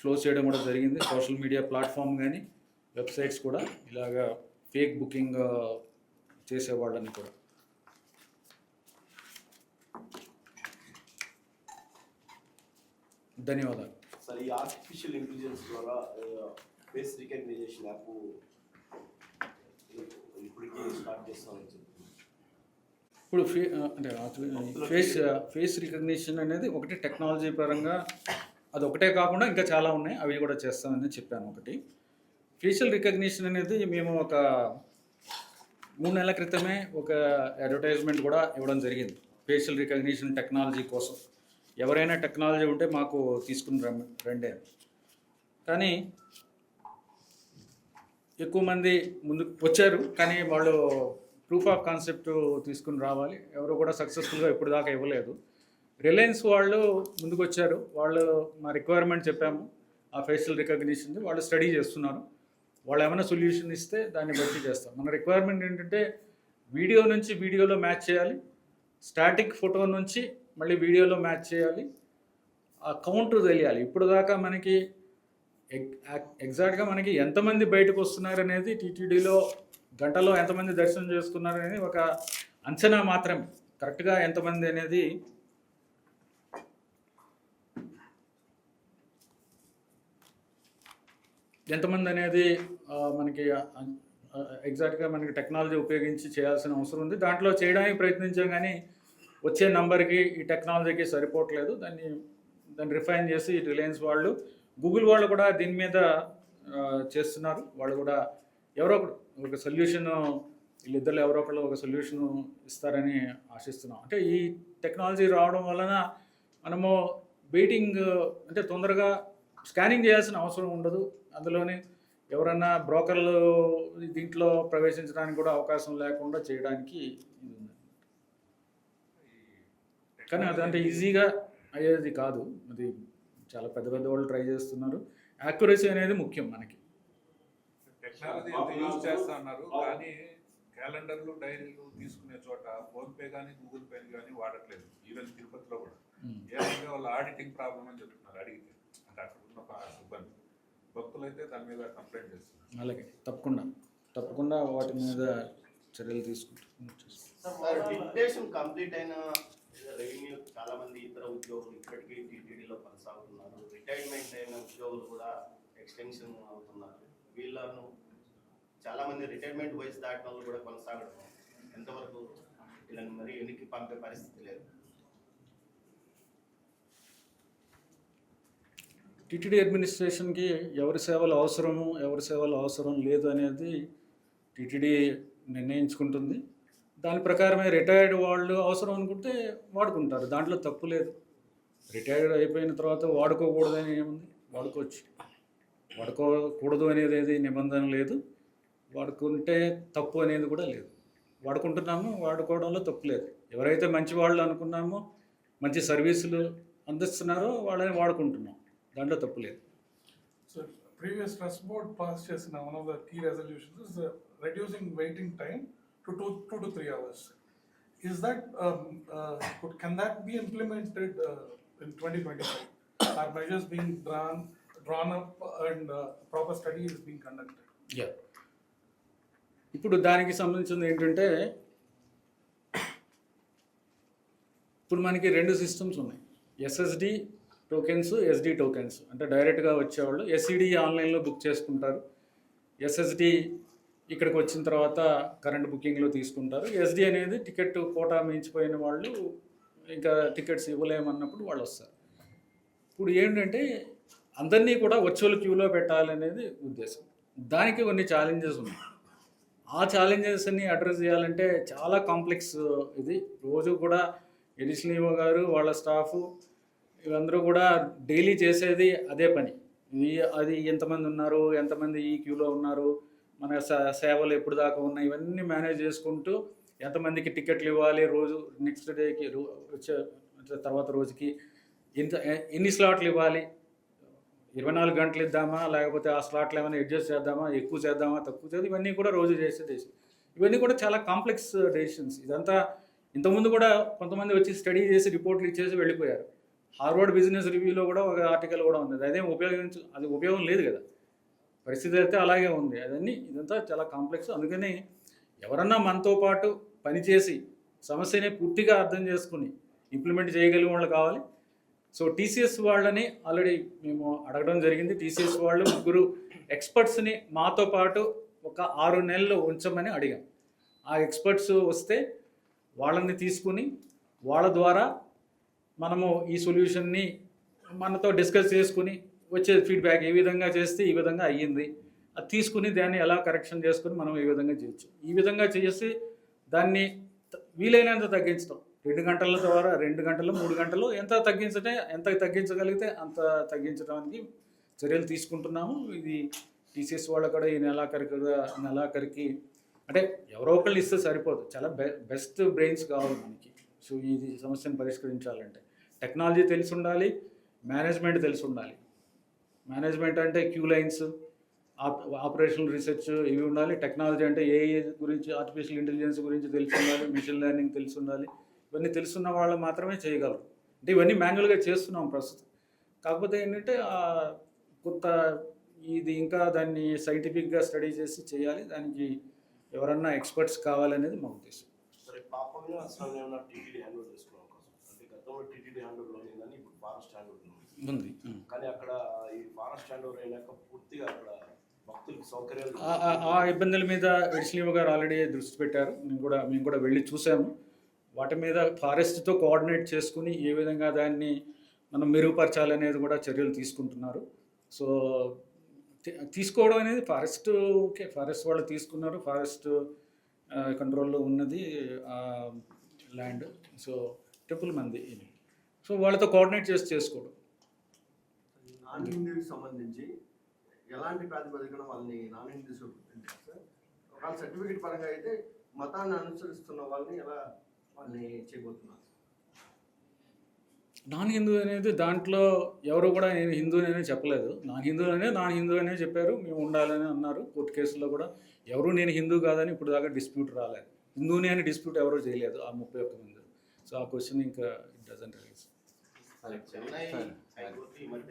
క్లోజ్ చేయడం కూడా జరిగింది. సోషల్ మీడియా ప్లాట్ఫామ్ కానీ వెబ్సైట్స్ కూడా ఇలాగా ఫేక్ బుకింగ్ చేసేవాళ్ళని కూడా. ధన్యవాదాలు. సార్, ఈ ఆర్టిఫిషియల్ ఇంటెలిజెన్స్ ద్వారా ఫేస్ రికగ్నిషన్ యాప్ ఇప్పటికీ స్టార్ట్ చేస్తామని చెప్తున్నారు. ఇప్పుడు ఫేస్ రికగ్నిషన్ అనేది ఒకటి టెక్నాలజీ పరంగా అది ఒకటే కాకుండా ఇంకా చాలా ఉన్నాయి, అవి కూడా చేస్తామని చెప్పాను. ఒకటి ఫేషియల్ రికగ్నిషన్ అనేది మేము ఒక 3 నెలల క్రితమే ఒక అడ్వర్టైజ్మెంట్ కూడా ఇవ్వడం జరిగింది ఫేషియల్ రికగ్నిషన్ టెక్నాలజీ కోసం. ఎవరైనా టెక్నాలజీ ఉంటే మాకు తీసుకుని రండి. కానీ ఎక్కువ మంది ముందుకు వచ్చారు, కానీ వాళ్ళు ప్రూఫ్ ఆఫ్ కాన్సెప్ట్ తీసుకుని రావాలి. ఎవరు కూడా సక్సెస్ఫుల్గా ఇప్పుడు దాకా ఇవ్వలేదు. రిలయన్స్ వాళ్ళు ముందుకు వచ్చారు, వాళ్ళు మా రిక్వైర్మెంట్ చెప్పాము ఆ ఫేషియల్ రికగ్నిషన్, వాళ్ళు స్టడీ చేస్తున్నారు. వాళ్ళు ఏమైనా సొల్యూషన్ ఇస్తే దాన్ని బట్టి చేస్తాం. మన రిక్వైర్మెంట్ ఏంటంటే వీడియో నుంచి వీడియోలో మ్యాచ్ చేయాలి, స్టాటిక్ ఫోటో నుంచి మళ్ళీ వీడియోలో మ్యాచ్ చేయాలి, ఆ కౌంట్ తెలియాలి. ఇప్పుడు దాకా మనకి ఎగ్జాక్ట్గా మనకి ఎంతమంది బయటకు వస్తున్నారు అనేది, టీటీడీలో గంటలో ఎంతమంది దర్శనం చేసుకున్నారు అనేది ఒక అంచనా మాత్రమే. కరెక్ట్గా ఎంతమంది అనేది ఎంతమంది అనేది మనకి ఎగ్జాక్ట్గా మనకి టెక్నాలజీ ఉపయోగించి చేయాల్సిన అవసరం ఉంది. దాంట్లో చేయడానికి ప్రయత్నించాం కానీ వచ్చే నంబర్కి ఈ టెక్నాలజీకి సరిపోవట్లేదు. దాన్ని రిఫైన్ చేసి రిలయన్స్ వాళ్ళు, గూగుల్ వాళ్ళు కూడా దీని మీద చేస్తున్నారు. వాళ్ళు కూడా ఎవరో ఒక సొల్యూషన్, వీళ్ళిద్దరు ఎవరో ఒకళ్ళు ఒక సొల్యూషన్ ఇస్తారని ఆశిస్తున్నాం. అంటే ఈ టెక్నాలజీ రావడం వలన మనము వెయిటింగ్ అంటే తొందరగా స్కానింగ్ చేయాల్సిన అవసరం ఉండదు. అందులోనే ఎవరన్నా బ్రోకర్లు దీంట్లో ప్రవేశించడానికి కూడా అవకాశం లేకుండా చేయడానికి ఇది ఉంది. కానీ అదంటే ఈజీగా అయ్యేది కాదు. అది చాలా పెద్ద పెద్ద వాళ్ళు ట్రై చేస్తున్నారు. యాక్యురసీ అనేది ముఖ్యం మనకి. టెక్నాలజీ ఎంత యూజ్ చేస్తా అన్నారు కానీ క్యాలెండర్లు డైరీలు తీసుకునే చోట ఫోన్పే కానీ గూగుల్ పే కానీ వాడట్లేదు. ఈవెన్ తిరుపతిలో కూడా ఏదైనా వాళ్ళ ఆడిటింగ్ ప్రాబ్లం అని చెప్తున్నారు అడిగితే. అంటే అక్కడ ఉన్న సిబ్బంది, భక్తులు అయితే దాని మీద కంప్లైంట్ చేస్తున్నారు. అలాగే తప్పకుండా వాటి మీద చర్యలు తీసుకుంటారు. సార్, డిప్యుటేషన్ కంప్లీట్ అయిన రెవెన్యూ చాలా మంది ఇతర ఉద్యోగులు ఇప్పటికీ టీటీడీలో కొనసాగుతున్నారు. రిటైర్మెంట్ అయిన ఉద్యోగులు కూడా ఎక్స్టెన్షన్ అవుతున్నారు. వీళ్ళను చాలా మంది రిటైర్మెంట్ వయసు దాటిన వాళ్ళు కూడా కొనసాగడం ఎంతవరకు వీళ్ళని మరి వెనక్కి పంపే పరిస్థితి లేదు. టీటీడీ అడ్మినిస్ట్రేషన్కి ఎవరి సేవలు అవసరము, ఎవరి సేవలు అవసరం లేదు అనేది టీటీడీ నిర్ణయించుకుంటుంది. దాని ప్రకారమే రిటైర్డ్ వాళ్ళు అవసరం అనుకుంటే వాడుకుంటారు. దాంట్లో తప్పు లేదు. రిటైర్డ్ అయిపోయిన తర్వాత వాడుకోకూడదని ఏముంది, వాడుకోవచ్చు. వాడుకోకూడదు అనేది ఏది నిబంధన లేదు. వాడుకుంటే తప్పు అనేది కూడా లేదు. వాడుకుంటున్నాము, వాడుకోవడంలో తప్పు లేదు. ఎవరైతే మంచి వాళ్ళు అనుకున్నామో, మంచి సర్వీసులు అందిస్తున్నారో వాళ్ళని వాడుకుంటున్నాం. దాంట్లో తప్పు లేదు. So previous trust board passed చేసిన one of the key resolutions is reducing waiting time to 2 to 3 hours. Is that can that be implemented in 2025? Are measures being drawn up and proper study is being conducted? Yeah, ఇప్పుడు దానికి సంబంధించింది ఏంటంటే, ఇప్పుడు మనకి 2 సిస్టమ్స్ ఉన్నాయి. SSD tokens, SD tokens. అంటే డైరెక్ట్గా వచ్చేవాళ్ళు ఎస్ఈడి ఆన్లైన్లో బుక్ చేసుకుంటారు. ఎస్ఎస్డి ఇక్కడికి వచ్చిన తర్వాత కరెంట్ బుకింగ్లో తీసుకుంటారు. ఎస్డి అనేది టికెట్ కోటా మించిపోయిన వాళ్ళు ఇంకా టికెట్స్ ఇవ్వలేమన్నప్పుడు వాళ్ళు వస్తారు. ఇప్పుడు ఏంటంటే అందరినీ కూడా వర్చువల్ క్యూలో పెట్టాలనేది ఉద్దేశం. దానికి కొన్ని ఛాలెంజెస్ ఉన్నాయి. ఆ ఛాలెంజెస్ని అడ్రస్ చేయాలంటే చాలా కాంప్లెక్స్ ఇది. రోజు కూడా ఎడిషనల్ ఈవో గారు, వాళ్ళ స్టాఫ్ వీళ్ళందరూ కూడా డైలీ చేసేది అదే పని. అది ఎంతమంది ఉన్నారు, ఎంతమంది ఈ క్యూలో ఉన్నారు, మన సేవలు ఎప్పుడు దాకా ఉన్నాయి, ఇవన్నీ మేనేజ్ చేసుకుంటూ ఎంతమందికి టికెట్లు ఇవ్వాలి, రోజు నెక్స్ట్ డేకి వచ్చే తర్వాత రోజుకి ఎన్ని స్లాట్లు ఇవ్వాలి, 24 గంటలు ఇద్దామా, లేకపోతే ఆ స్లాట్లు ఏమైనా అడ్జస్ట్ చేద్దామా, ఎక్కువ చేద్దామా, తక్కువ చేద్దాం, ఇవన్నీ కూడా రోజు చేసే డెసిషన్. ఇవన్నీ కూడా చాలా కాంప్లెక్స్ డెసిషన్స్. ఇదంతా ఇంతకుముందు కూడా కొంతమంది వచ్చి స్టడీ చేసి రిపోర్ట్లు ఇచ్చేసి వెళ్ళిపోయారు. హార్వర్డ్ బిజినెస్ రివ్యూలో కూడా ఒక ఆర్టికల్ కూడా ఉంది. అది ఉపయోగం లేదు కదా. పరిస్థితి అయితే అలాగే ఉంది. ఇదంతా చాలా కాంప్లెక్స్. అందుకని ఎవరన్నా మనతో పాటు పనిచేసి సమస్యని పూర్తిగా అర్థం చేసుకుని ఇంప్లిమెంట్ చేయగలిగే వాళ్ళు కావాలి. సో టీసీఎస్ వాళ్ళని ఆల్రెడీ మేము అడగడం జరిగింది. టీసీఎస్ వాళ్ళు 3 ఎక్స్పర్ట్స్ని మాతో పాటు ఒక 6 నెలలు ఉంచమని అడిగాం. ఆ ఎక్స్పర్ట్స్ వస్తే వాళ్ళని తీసుకుని వాళ్ళ ద్వారా మనము ఈ సొల్యూషన్ని మనతో డిస్కస్ చేసుకుని వచ్చే ఫీడ్బ్యాక్ ఏ విధంగా చేస్తే ఈ విధంగా అయ్యింది, అది తీసుకుని దాన్ని ఎలా కరెక్షన్ చేసుకుని మనం ఏ విధంగా చేయొచ్చు, ఈ విధంగా చేసి దాన్ని వీలైనంత తగ్గించడం. 2 గంటల ద్వారా 2 గంటలు 3 గంటలు ఎంత తగ్గించగలిగితే అంత తగ్గించడానికి చర్యలు తీసుకుంటున్నాము. ఇది టీసీఎస్ వాళ్ళు కూడా ఈ నెలాఖరికి అంటే ఎవరో ఒకళ్ళు ఇస్తే సరిపోదు. చాలా బెస్ట్ బ్రెయిన్స్ కావాలి మనకి. సో ఇది సమస్యను పరిష్కరించాలంటే టెక్నాలజీ తెలిసి ఉండాలి, మేనేజ్మెంట్ తెలిసి ఉండాలి. మేనేజ్మెంట్ అంటే క్యూ లైన్స్, ఆపరేషనల్ రీసెర్చ్ ఇవి ఉండాలి. టెక్నాలజీ అంటే ఏఐ గురించి, ఆర్టిఫిషియల్ ఇంటెలిజెన్స్ గురించి తెలిసి ఉండాలి, మిషన్ లెర్నింగ్ తెలిసి ఉండాలి. ఇవన్నీ తెలుసున్న వాళ్ళు మాత్రమే చేయగలరు. అంటే ఇవన్నీ మాన్యువల్గా చేస్తున్నాం ప్రస్తుతం. కాకపోతే ఏంటంటే కొంత ఇది ఇంకా దాన్ని సైంటిఫిక్గా స్టడీ చేసి చేయాలి. దానికి ఎవరన్నా ఎక్స్పర్ట్స్ కావాలనేది మా ఉద్దేశం. సరే, పాపంగా అసలు ఏమన్నా టీటీడీ హ్యాండ్ ఓవర్ చేసుకోవడం కోసం అంటే గతంలో టీటీడీ హ్యాండ్ ఓవర్లో అని ఇప్పుడు ఫారెస్ట్ హ్యాండ్ ఓవర్ ఉంది. ఉంది. కానీ అక్కడ ఈ ఫారెస్ట్ హ్యాండ్ ఓవర్ అయినాక పూర్తిగా అక్కడ భక్తులకు సౌకర్యాలు ఆ ఇబ్బందుల మీద ఎడిషనల్ గారు ఆల్రెడీ దృష్టి పెట్టారు. మేము కూడా వెళ్ళి చూసాము. వాటి మీద ఫారెస్ట్తో కోఆర్డినేట్ చేసుకుని ఏ విధంగా దాన్ని మనం మెరుగుపరచాలనేది కూడా చర్యలు తీసుకుంటున్నారు. సో తీసుకోవడం అనేది ఫారెస్ట్ వాళ్ళు తీసుకున్నారు. ఫారెస్ట్ కంట్రోల్లో ఉన్నది ల్యాండ్. సో టెంపుల్ మంది. సో వాళ్ళతో కోఆర్డినేట్ చేసుకోవడం. నాన్ హిందూకి సంబంధించి ఎలాంటి ప్రాతిపదికన వాళ్ళని నాన్ హిందూస్ సార్? ఒకవేళ సర్టిఫికేట్ పరంగా అయితే మతాన్ని అనుసరిస్తున్న వాళ్ళని ఎలా వాళ్ళని చేయబోతున్నారు? నాన్ హిందూ అనేది దాంట్లో ఎవరు కూడా నేను హిందూ అనే చెప్పలేదు. నాన్ హిందూ అనే చెప్పారు. మేము ఉండాలని అన్నారు. కోర్టు కేసులో కూడా ఎవరు నేను హిందూ కాదని ఇప్పుడు దాకా డిస్ప్యూట్ రాలేదు. హిందూని అని డిస్ప్యూట్ ఎవరు చేయలేదు ఆ 31 మంది. సో ఆ క్వశ్చన్ ఇంకా it doesn't raise. Chennai high court ఈ మధ్య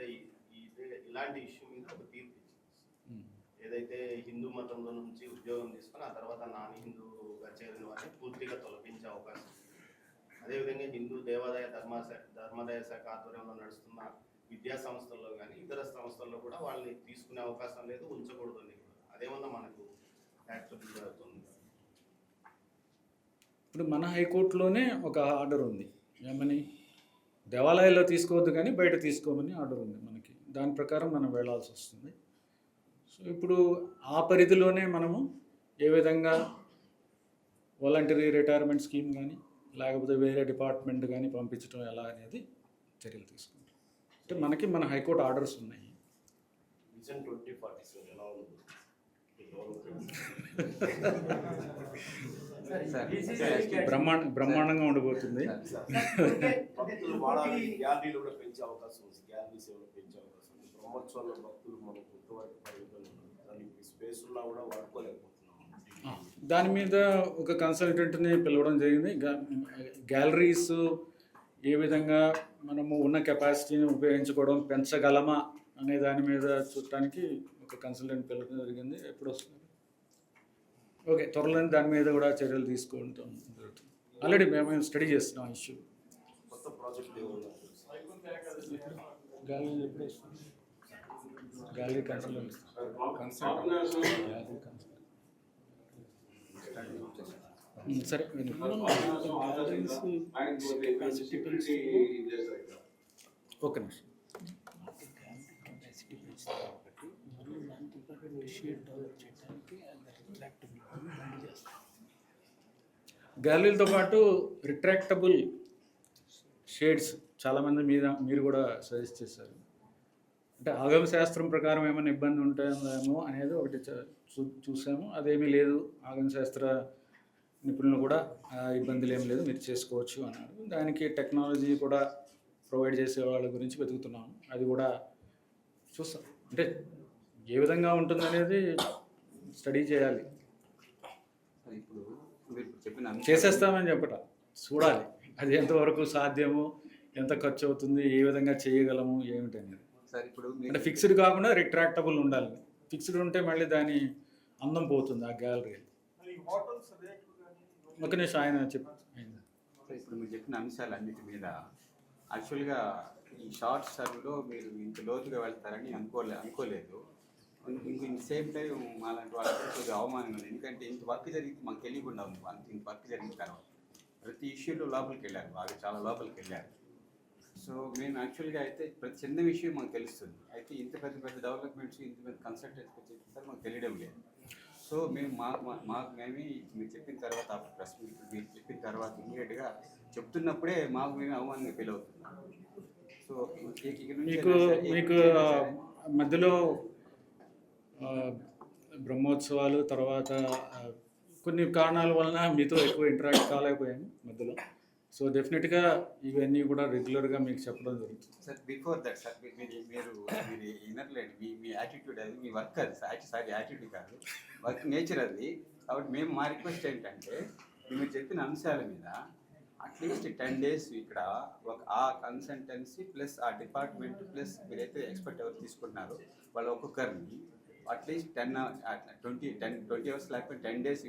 ఇలాంటి ఇష్యూ మీద ఒక తీర్పు ఇచ్చింది. ఏదైతే హిందూ మతంలో నుంచి ఉద్యోగం తీసుకొని ఆ తర్వాత నాన్ హిందూగా చేరిన వారిని పూర్తిగా తొలగించే అవకాశం ఉంది. అదేవిధంగా హిందూ ధర్మాదాయ శాఖ ఆధ్వర్యంలో నడుస్తున్న విద్యా సంస్థల్లో కానీ ఇతర సంస్థల్లో కూడా వాళ్ళని తీసుకునే అవకాశం లేదు, ఉంచకూడదు అని కూడా అదేమన్నా మనకు యాక్చువల్ జరుగుతుంది. ఇప్పుడు మన హైకోర్టులోనే ఒక ఆర్డర్ ఉంది. ఏమని? దేవాలయాల్లో తీసుకోవద్దు కానీ బయట తీసుకోమని ఆర్డర్ ఉంది మనకి. దాని ప్రకారం మనం వెళ్ళాల్సి వస్తుంది. సో ఇప్పుడు ఆ పరిధిలోనే మనము ఏ విధంగా వాలంటరీ రిటైర్మెంట్ స్కీమ్ కానీ లేకపోతే వేరే డిపార్ట్మెంట్ కానీ పంపించడం ఎలా అనేది చర్యలు తీసుకుంటాం. అంటే మనకి మన హైకోర్టు ఆర్డర్స్ ఉన్నాయి. విజన్ 2047 ఎలా ఉంది? బ్రహ్మాండంగా ఉండబోతుంది. భక్తులు వాడాలి, గ్యాలరీలు కూడా పెంచే అవకాశం ఉంది. గ్యాలరీ సేవలు పెంచే అవకాశం ఉంది. బ్రహ్మోత్సవాల్లో భక్తులు మనం గుర్తుపట్టి పరిమితులు స్పేస్ ఉన్నా కూడా వాడుకోలేకపోతున్నాం. దాని మీద ఒక కన్సల్టెంట్ని పిలవడం జరిగింది. గ్యాలరీస్ ఏ విధంగా మనము ఉన్న కెపాసిటీని ఉపయోగించుకోవడం పెంచగలమా అనే దాని మీద చూడటానికి ఒక కన్సల్టెంట్ పిలవడం జరిగింది. ఎప్పుడు వస్తున్నారు? ఓకే, త్వరలోనే దాని మీద కూడా చర్యలు తీసుకుంటాం జరుగుతుంది. ఆల్రెడీ మేము స్టడీ చేస్తున్నాం ఇష్యూ. కొత్త ప్రాజెక్ట్ ఏమన్నా గ్యాలరీ ఎప్పుడు వస్తుంది? గ్యాలరీ కన్సల్టెంట్ సరే ఓకే నిమిషం. గ్యాలరీలతో పాటు రిట్రాక్టబుల్ షేడ్స్ చాలామంది మీరు కూడా సజెస్ట్ చేశారు. అంటే ఆగమ శాస్త్రం ప్రకారం ఏమైనా ఇబ్బంది ఉంటాయేమో అనేది ఒకటి చూసాము. అదేమీ లేదు. ఆగమ శాస్త్ర నిపుణులు కూడా ఇబ్బందులు ఏం లేదు, మీరు చేసుకోవచ్చు అన్నారు. దానికి టెక్నాలజీ కూడా ప్రొవైడ్ చేసే వాళ్ళ గురించి వెతుకుతున్నాము. అది కూడా చూస్తాం. అంటే ఏ విధంగా ఉంటుందనేది స్టడీ చేయాలి. ఇప్పుడు మీరు చెప్పిన చేసేస్తామని చెప్పటం చూడాలి. అది ఎంతవరకు సాధ్యము, ఎంత ఖర్చు అవుతుంది, ఏ విధంగా చేయగలము ఏమిటి అనేది. సార్ ఇప్పుడు అంటే ఫిక్స్డ్ కాకుండా రిట్రాక్టబుల్ ఉండాలి. ఫిక్స్డ్ ఉంటే మళ్ళీ దాని అందం పోతుంది ఆ గ్యాలరీ. ఒక నిమిషం ఆయన ఇప్పుడు మీరు చెప్పిన అంశాలన్నిటి మీద యాక్చువల్గా ఈ షార్ట్ సర్వ్లో మీరు ఇంత లోతుగా వెళ్తారని అనుకోలేదు. ఇంక సేమ్ టైం మాలాంటి వాళ్ళకి కొద్దిగా అవమానం ఉంది. ఎందుకంటే ఇంత వర్క్ జరిగితే మాకు తెలియకుండా ఉంది. ఇంత వర్క్ జరిగిన తర్వాత ప్రతి ఇష్యూలో లోపలికి వెళ్ళారు, బాగా చాలా లోపలికి వెళ్ళారు. సో మేము యాక్చువల్గా అయితే ప్రతి చిన్న విషయం మాకు తెలుస్తుంది. అయితే ఇంత పెద్ద పెద్ద డెవలప్మెంట్స్ ఇంత పెద్ద కన్సల్టెన్సీ చెప్పిన మాకు తెలియడం లేదు. సో మేము మాకు మేమే మీరు చెప్పిన తర్వాత ప్రెస్ మీట్ మీరు చెప్పిన తర్వాత ఇమీడియట్గా చెప్తున్నప్పుడే మాకు మేము అవమానంగా ఫీల్ అవుతున్నాం. సో మీకు మధ్యలో బ్రహ్మోత్సవాలు తర్వాత కొన్ని కారణాల వలన మీతో ఎక్కువ ఇంటరాక్ట్ కాలేకపోయాము మధ్యలో. సో డెఫినెట్గా ఇవన్నీ కూడా రెగ్యులర్గా మీకు చెప్పడం జరుగుతుంది. సార్ బిఫోర్ దట్ సార్ మీరు ఇన్నర్లేండి మీ యాటిట్యూడ్ అది మీ వర్క్ అది సారీ యాటిట్యూడ్ కాదు, వర్క్ నేచర్ అది. కాబట్టి మేము మా రిక్వెస్ట్ ఏంటంటే మీరు చెప్పిన అంశాల మీద అట్లీస్ట్ 10 days ఇక్కడ ఆ కన్సల్టెన్సీ ప్లస్ ఆ డిపార్ట్మెంట్ ప్లస్ మీరైతే ఎక్స్పర్ట్ ఎవరు తీసుకుంటున్నారో వాళ్ళు ఒక్కొక్కరిని అట్లీస్ట్ 20 hours లేకపోతే 10 days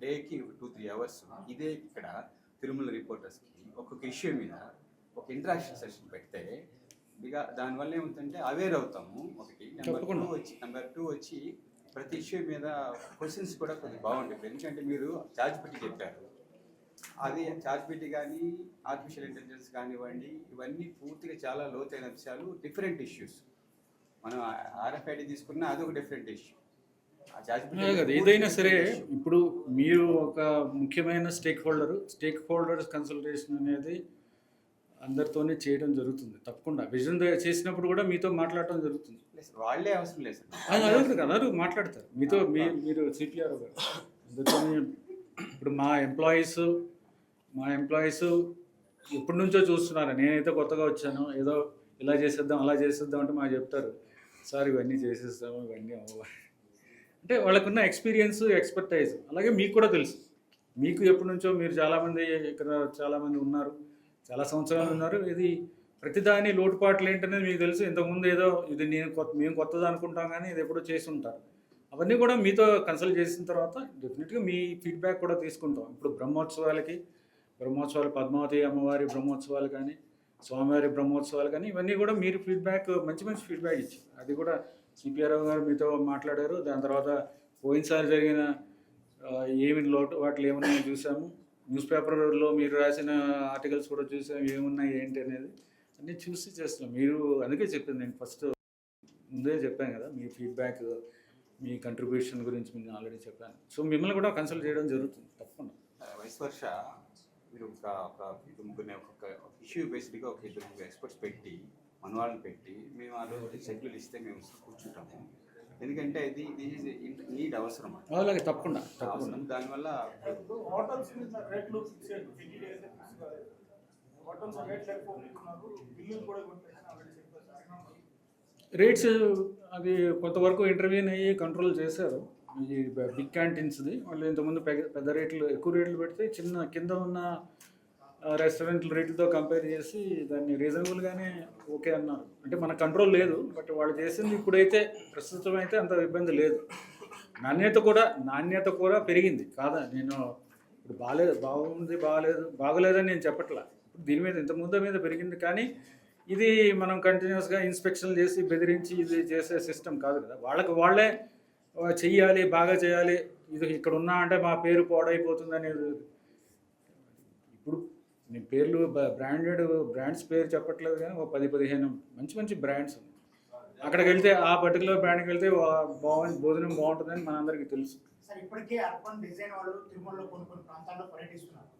డేకి 2-3 hours ఇదే ఇక్కడ తిరుమల రిపోర్టర్స్కి ఒక్కొక్క ఇష్యూ మీద ఒక ఇంటరాక్షన్ సెషన్ పెడితే ఇక దానివల్ల ఏమవుతుందంటే అవేర్ అవుతాము ఒకటి. తప్పకుండా. నెంబర్ టూ వచ్చి ప్రతి ఇష్యూ మీద క్వశ్చన్స్ కూడా కొద్దిగా బాగుంటాయి. ఎందుకంటే మీరు చార్జ్ పెట్టి చెప్పారు, అది చార్జ్ పెట్టి కానీ ఆర్టిఫిషియల్ ఇంటెలిజెన్స్ కానివ్వండి, ఇవన్నీ పూర్తిగా చాలా లోతైన అంశాలు, డిఫరెంట్ ఇష్యూస్. మనం ఆర్ఎఫ్ఐడి తీసుకున్నా అదొక డిఫరెంట్ ఇష్యూ. అదే కదా, ఏదైనా సరే ఇప్పుడు మీరు ఒక ముఖ్యమైన స్టేక్ హోల్డర్స్ కన్సల్టేషన్ అనేది అందరితోనే చేయడం జరుగుతుంది. తప్పకుండా విజన్ చేసినప్పుడు కూడా మీతో మాట్లాడటం జరుగుతుంది. వాళ్ళే అవసరం లేదు సార్. అదే కదా, అందరూ మాట్లాడతారు మీతో. మీరు సిపిఆర్ గారు అందరితో. ఇప్పుడు మా ఎంప్లాయీస్ ఎప్పటి నుంచో చూస్తున్నారు. నేనైతే కొత్తగా వచ్చాను, ఏదో ఇలా చేసేద్దాం అలా చేసేద్దాం అంటే మాకు చెప్తారు, సార్ ఇవన్నీ చేసేస్తాము, ఇవన్నీ అవ్వాలి అంటే వాళ్ళకున్న ఎక్స్పీరియన్స్, ఎక్స్పర్టైజ్. అలాగే మీకు కూడా తెలుసు, మీకు ఎప్పటి నుంచో మీరు చాలామంది ఉన్నారు, చాలా సంవత్సరాలు ఉన్నారు. ఇది ప్రతిదాని లోటుపాట్లు ఏంటనేది మీకు తెలుసు. ఇంతకుముందు ఏదో ఇది మేము కొత్తది అనుకుంటాం, కానీ ఇది ఎప్పుడో చేసి ఉంటారు. అవన్నీ కూడా మీతో కన్సల్ట్ చేసిన తర్వాత డెఫినెట్గా మీ ఫీడ్బ్యాక్ కూడా తీసుకుంటాం. ఇప్పుడు బ్రహ్మోత్సవాలు, పద్మావతి అమ్మవారి బ్రహ్మోత్సవాలు కానీ, స్వామివారి బ్రహ్మోత్సవాలు కానీ, ఇవన్నీ కూడా మీరు ఫీడ్బ్యాక్ మంచి ఫీడ్బ్యాక్ ఇచ్చారు. అది కూడా సిపిఆర్ గారు మీతో మాట్లాడారు. దాని తర్వాత పోయినసారి జరిగిన ఏమి వాటిలో ఏమున్నాయో చూసాము. న్యూస్ పేపర్లో మీరు రాసిన ఆర్టికల్స్ కూడా చూసాము, ఏమున్నాయి ఏంటి అనేది అన్నీ చూసి చేస్తున్నాం. మీరు అందుకే చెప్పింది, నేను ఫస్ట్ ముందే చెప్పాను కదా, మీ ఫీడ్బ్యాక్, మీ కంట్రిబ్యూషన్ గురించి నేను ఆల్రెడీ చెప్పాను. సో మిమ్మల్ని కూడా కన్సల్ట్ చేయడం జరుగుతుంది తప్పకుండా. వయసు వర్ష మీరు ఒక ఇష్యూ బేస్డ్గా ఒక ఇద్దరు ఎక్స్పర్ట్స్ పెట్టి, మన వాళ్ళని పెట్టి, మేము ఆ రోజు షెడ్యూల్ ఇస్తే మేము కూర్చుంటాము. ఎందుకంటే ఇది నీడ్ అవసరం. అలాగే తప్పకుండా. దానివల్ల హోటల్స్ మీద రేట్లు ఫిక్స్ చేయండి. హోటల్స్ రేట్లు ఎక్కువ పెట్టుకున్నారు, బిల్లులు కూడా రేట్స్ అవి కొంతవరకు ఇంటర్వ్యూని అయ్యి కంట్రోల్ చేశారు. ఈ బిగ్ క్యాంటీన్స్ది వాళ్ళు ఇంతకుముందు పెద్ద రేట్లు, ఎక్కువ రేట్లు పెడితే కింద ఉన్న రెస్టారెంట్ల రేట్లతో కంపేర్ చేసి దాన్ని రీజనబుల్గానే ఓకే అన్నారు. అంటే మన కంట్రోల్ లేదు, బట్ వాళ్ళు చేసింది ఇప్పుడైతే ప్రస్తుతం అయితే అంత ఇబ్బంది లేదు. నాణ్యత కూడా పెరిగింది కాదా. నేను ఇప్పుడు బాగలేదని నేను చెప్పట్లా. ఇప్పుడు దీని మీద ఇంతకుముందు మీద పెరిగింది, కానీ ఇది మనం కంటిన్యూస్గా ఇన్స్పెక్షన్లు చేసి బెదిరించి ఇది చేసే సిస్టమ్ కాదు కదా. వాళ్ళే చెయ్యాలి, బాగా చేయాలి, ఇది ఇక్కడ ఉన్నా అంటే మా పేరు పాడైపోతుంది అనేది. ఇప్పుడు నేను పేర్లు బ్రాండ్స్ పేరు చెప్పట్లేదు, కానీ ఒక 10-15 మంచి బ్రాండ్స్ ఉన్నాయి. అక్కడికి వెళ్తే ఆ పర్టికులర్ బ్రాండ్కి వెళ్తే భోజనం బాగుంటుందని మనందరికీ తెలుసు. సార్ ఇప్పటికే అర్బన్ డిజైన్ వాళ్ళు తిరుమలలో కొన్ని ప్రాంతాల్లో పర్యటిస్తున్నారు.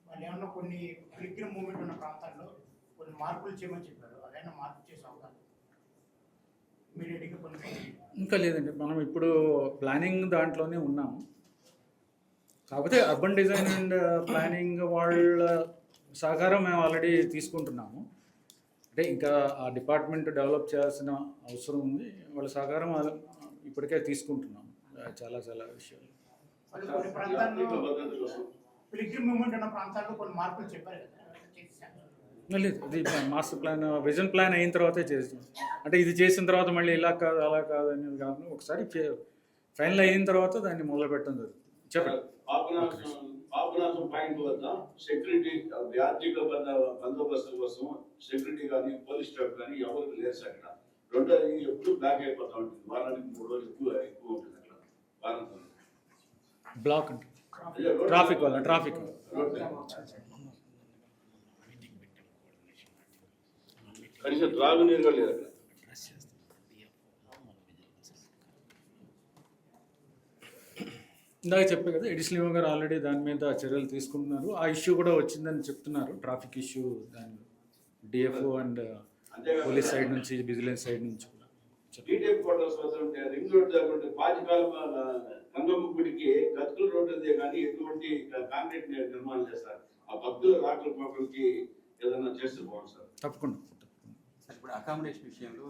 వాళ్ళు ఏమన్నా కొన్ని పిలిగ్రిమ్ మూవ్మెంట్ ఉన్న ప్రాంతాల్లో కొన్ని మార్పులు చేయమని చెప్పారు. అదైనా మార్పు చేసే అవకాశం ఇమీడియట్గా కొన్ని ఇంకా లేదండి, మనం ఇప్పుడు ప్లానింగ్ దాంట్లోనే ఉన్నాము. కాకపోతే అర్బన్ డిజైన్ అండ్ ప్లానింగ్ వాళ్ళ సహకారం మేము ఆల్రెడీ తీసుకుంటున్నాము. అంటే ఇంకా ఆ డిపార్ట్మెంట్ డెవలప్ చేయాల్సిన అవసరం ఉంది. వాళ్ళ సహకారం ఇప్పటికే తీసుకుంటున్నాము చాలా విషయాలు. కొన్ని ప్రాంతాల్లో పిలిగ్రిమ్ మూవ్మెంట్ ఉన్న ప్రాంతాల్లో కొన్ని మార్పులు చెప్పారు కదా. లేదు, అది మాస్టర్ ప్లాన్, విజన్ ప్లాన్ అయిన తర్వాతే చేస్తాం. అంటే ఇది చేసిన తర్వాత మళ్ళీ ఇలా కాదు అలా కాదు అనేది కాదు, ఒకసారి ఫైనల్ అయిన తర్వాత దాన్ని మొదలు పెట్టడం జరుగుతుంది. చెప్పండి. పాపనాశం పాయింట్ వద్ద సెక్యూరిటీ, ఆర్థిక బందోబస్తు కోసం సెక్యూరిటీ కానీ పోలీస్ స్టాఫ్ కానీ ఎవరికి లేదు సార్. అక్కడ రెండోది ఎప్పుడు బ్లాక్ అయిపోతూ ఉంటుంది, వారానికి 3 రోజులు ఎక్కువ ఉంటుంది అక్కడ వారంతో. బ్లాక్ అంటే ట్రాఫిక్ వల్ల కనీసం త్రాగునీరు కూడా లేదు అక్కడ. ఇందాక చెప్పే కదా, ఎడిషనల్ గారు ఆల్రెడీ దాని మీద చర్యలు తీసుకుంటున్నారు. ఆ ఇష్యూ కూడా వచ్చిందని చెప్తున్నారు, ట్రాఫిక్ ఇష్యూ. దాని డిఎఫ్ఓ అండ్ పోలీస్ సైడ్ నుంచి, విజిలెన్స్ సైడ్ నుంచి కూడా. డీటెయిల్ ఫోటోస్ వస్తుంటే రింగ్ రోడ్ దగ్గర పాతికాలం గంగమ్మ గుడికి గతుకుల రోడ్డు ఉంది, కానీ ఎటువంటి కాంక్రీట్ నిర్మాణం చేస్తారు. ఆ భక్తుల రాకల పోకలకి ఏదైనా చేస్తే బాగుంది సార్. తప్పకుండా. సార్ ఇప్పుడు అకామిడేషన్ విషయంలో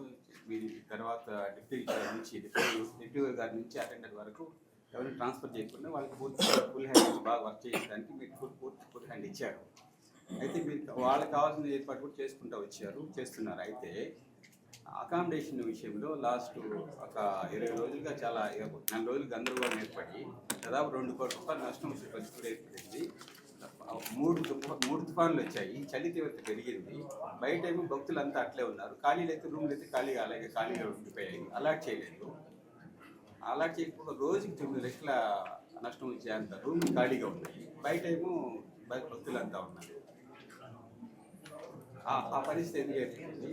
మీరు తర్వాత డిప్యూటీ గారి నుంచి అటెండర్ వరకు ఎవరిని ట్రాన్స్ఫర్ చేయకుండా వాళ్ళకి ఫుల్ హ్యాండ్ బాగా వర్క్ చేయడానికి మీరు ఫుల్ హ్యాండ్ ఇచ్చారు. అయితే మీరు వాళ్ళకి కావాల్సిన ఏర్పాటు కూడా చేస్తున్నారు. అయితే అకామిడేషన్ విషయంలో లాస్ట్ ఒక 20 రోజులుగా 4 రోజులు గందరగోళం ఏర్పడి దాదాపు 2 కోట్ల రూపాయలు నష్టం వచ్చే పరిస్థితి ఏర్పడింది. మూడు తుఫాన్లు వచ్చాయి, చలి తీవ్రత పెరిగింది. బయట ఏమో భక్తులంతా అట్లే ఉన్నారు, ఖాళీలు అయితే రూమ్లు అయితే ఖాళీగా అలాగే ఖాళీగా ఉండిపోయాయి. అలాట్ చేయలేదు. అలాట్ చేయకపోతే రోజుకి 9 లక్షల నష్టం వచ్చేంత రూమ్లు ఖాళీగా ఉన్నాయి. బయట ఏమో భక్తులంతా ఉన్నారు. ఆ పరిస్థితి ఎందుకు జరిగింది?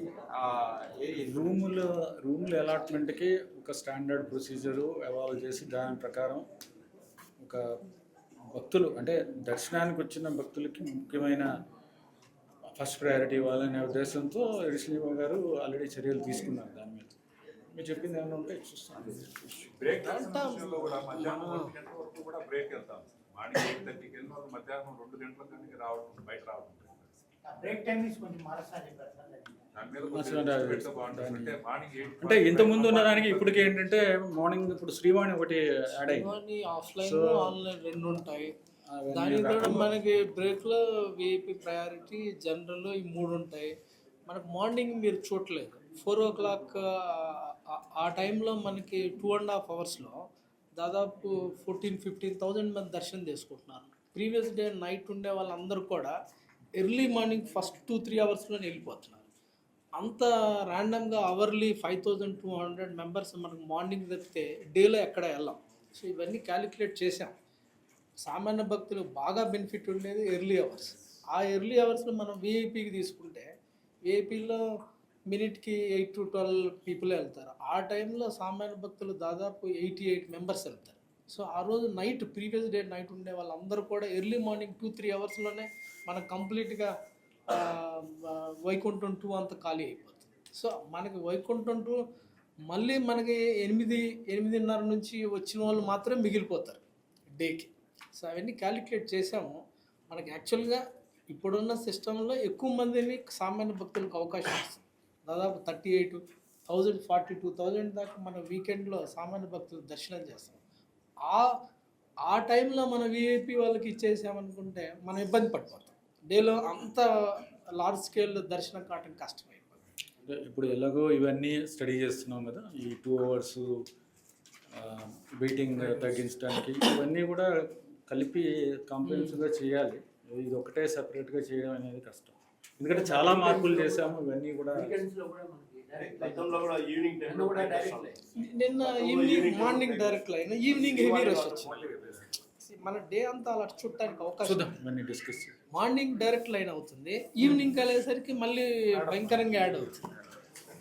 రూముల అలాట్మెంట్కి ఒక స్టాండర్డ్ ప్రొసీజరు ఎవాల్వ్ చేసి దాని ప్రకారం ఒక భక్తులు అంటే దర్శనానికి వచ్చిన భక్తులకి ముఖ్యమైన ఫస్ట్ ప్రయారిటీ ఇవ్వాలనే ఉద్దేశంతో శ్రీనివాస్ గారు ఆల్రెడీ చర్యలు తీసుకున్నారు. దాని మీద మీరు చెప్పింది ఏమైనా ఉంటే చూస్తాను. బ్రేక్ విషయంలో కూడా మధ్యాహ్నం 1 గంటల వరకు కూడా బ్రేక్ వెళ్తాం. మార్నింగ్ 8:30కి వెళ్ళిన వాళ్ళు మధ్యాహ్నం 2 గంటల కన్నా రావడం, బయట రావడం. బ్రేక్ టైమింగ్స్ కొంచెం మారుస్తా చెప్పారు సార్. దాని మీద కొంచెం పెడితే బాగుంటుంది. అంటే మార్నింగ్ 8 అంటే ఇంత ముందు ఉన్న దానికి ఇప్పటికి ఏంటంటే మార్నింగ్ ఇప్పుడు శ్రీవాణి ఒకటి యాడ్ అయింది. ఆఫ్లైన్ So, ఆన్లైన్ 2 ఉంటాయి. అవన్నీ దానికి కూడా కాకుండా మనకి బ్రేక్లో విఐపి ప్రయారిటీ, జనరల్ ఈ 3 ఉంటాయి. మనకు మార్నింగ్ మీరు చూడలేదు 4 o'clock ఆ టైంలో మనకి 2.5 అవర్స్లో దాదాపు 14,000-15,000 మంది దర్శనం చేసుకుంటున్నారు. ప్రీవియస్ డే నైట్ ఉండే వాళ్ళందరూ కూడా ఎర్లీ మార్నింగ్ ఫస్ట్ 2-3 అవర్స్లోనే వెళ్ళిపోతున్నారు. అంత ర్యాండమ్గా అవర్లీ 5,200 మెంబర్స్ మనకు మార్నింగ్ తప్పితే డేలో ఎక్కడ వెళ్ళాం. సో ఇవన్నీ క్యాలిక్యులేట్ చేసాం. సామాన్య భక్తులు బాగా బెనిఫిట్ ఉండేది ఎర్లీ అవర్స్. ఆ ఎర్లీ అవర్స్లో మనం విఐపీకి తీసుకుంటే విఐపీలో మినిట్కి 8 to 12 పీపుల్ వెళ్తారు. ఆ టైంలో సామాన్య భక్తులు దాదాపు 88 మెంబర్స్ వెళ్తారు. సో ఆ రోజు నైట్ ప్రీవియస్ డే నైట్ ఉండే వాళ్ళందరూ కూడా ఎర్లీ మార్నింగ్ 2-3 అవర్స్లోనే మనకు కంప్లీట్గా వైకుంఠం 2 అంతా ఖాళీ అయిపోతుంది. సో మనకి వైకుంఠం 2 మళ్ళీ మనకి 8-8:30 నుంచి వచ్చిన వాళ్ళు మాత్రమే మిగిలిపోతారు డేకి. సో అవన్నీ క్యాలిక్యులేట్ చేసాము. మనకి యాక్చువల్గా ఇప్పుడున్న సిస్టంలో ఎక్కువ మందిని సామాన్య భక్తులకు అవకాశం ఇస్తుంది. దాదాపు 38,000, 42,000 దాకా మన వీకెండ్లో సామాన్య భక్తులు దర్శనం చేస్తాం. ఆ టైంలో మన విఐపి వాళ్ళకి ఇచ్చేసామనుకుంటే మనం ఇబ్బంది పడిపోతాం. డేలో అంత లార్జ్ స్కేల్ దర్శనం కావటం కష్టమైపోతుంది. ఇప్పుడు ఎలాగో ఇవన్నీ స్టడీ చేస్తున్నాం కదా, ఈ 2 hours వెయిటింగ్ తగ్గించడానికి ఇవన్నీ కూడా కలిపి కాంప్రహెన్సివ్గా చేయాలి. ఇది ఒకటే సెపరేట్గా చేయడం అనేది కష్టం. ఎందుకంటే చాలా మార్పులు చేసాము. ఇవన్నీ కూడా గతంలో కూడా ఈవినింగ్ టైంలో కూడా నిన్న evening morning direct line, evening heavy rush వచ్చింది. మన డే అంతా అలా చుట్టానికి అవకాశం. చూద్దాం ఇవన్నీ డిస్కస్. మార్నింగ్ డైరెక్ట్ లైన్ అవుతుంది, ఈవినింగ్ వెళ్ళేసరికి మళ్ళీ భయంకరంగా యాడ్ అవుతుంది.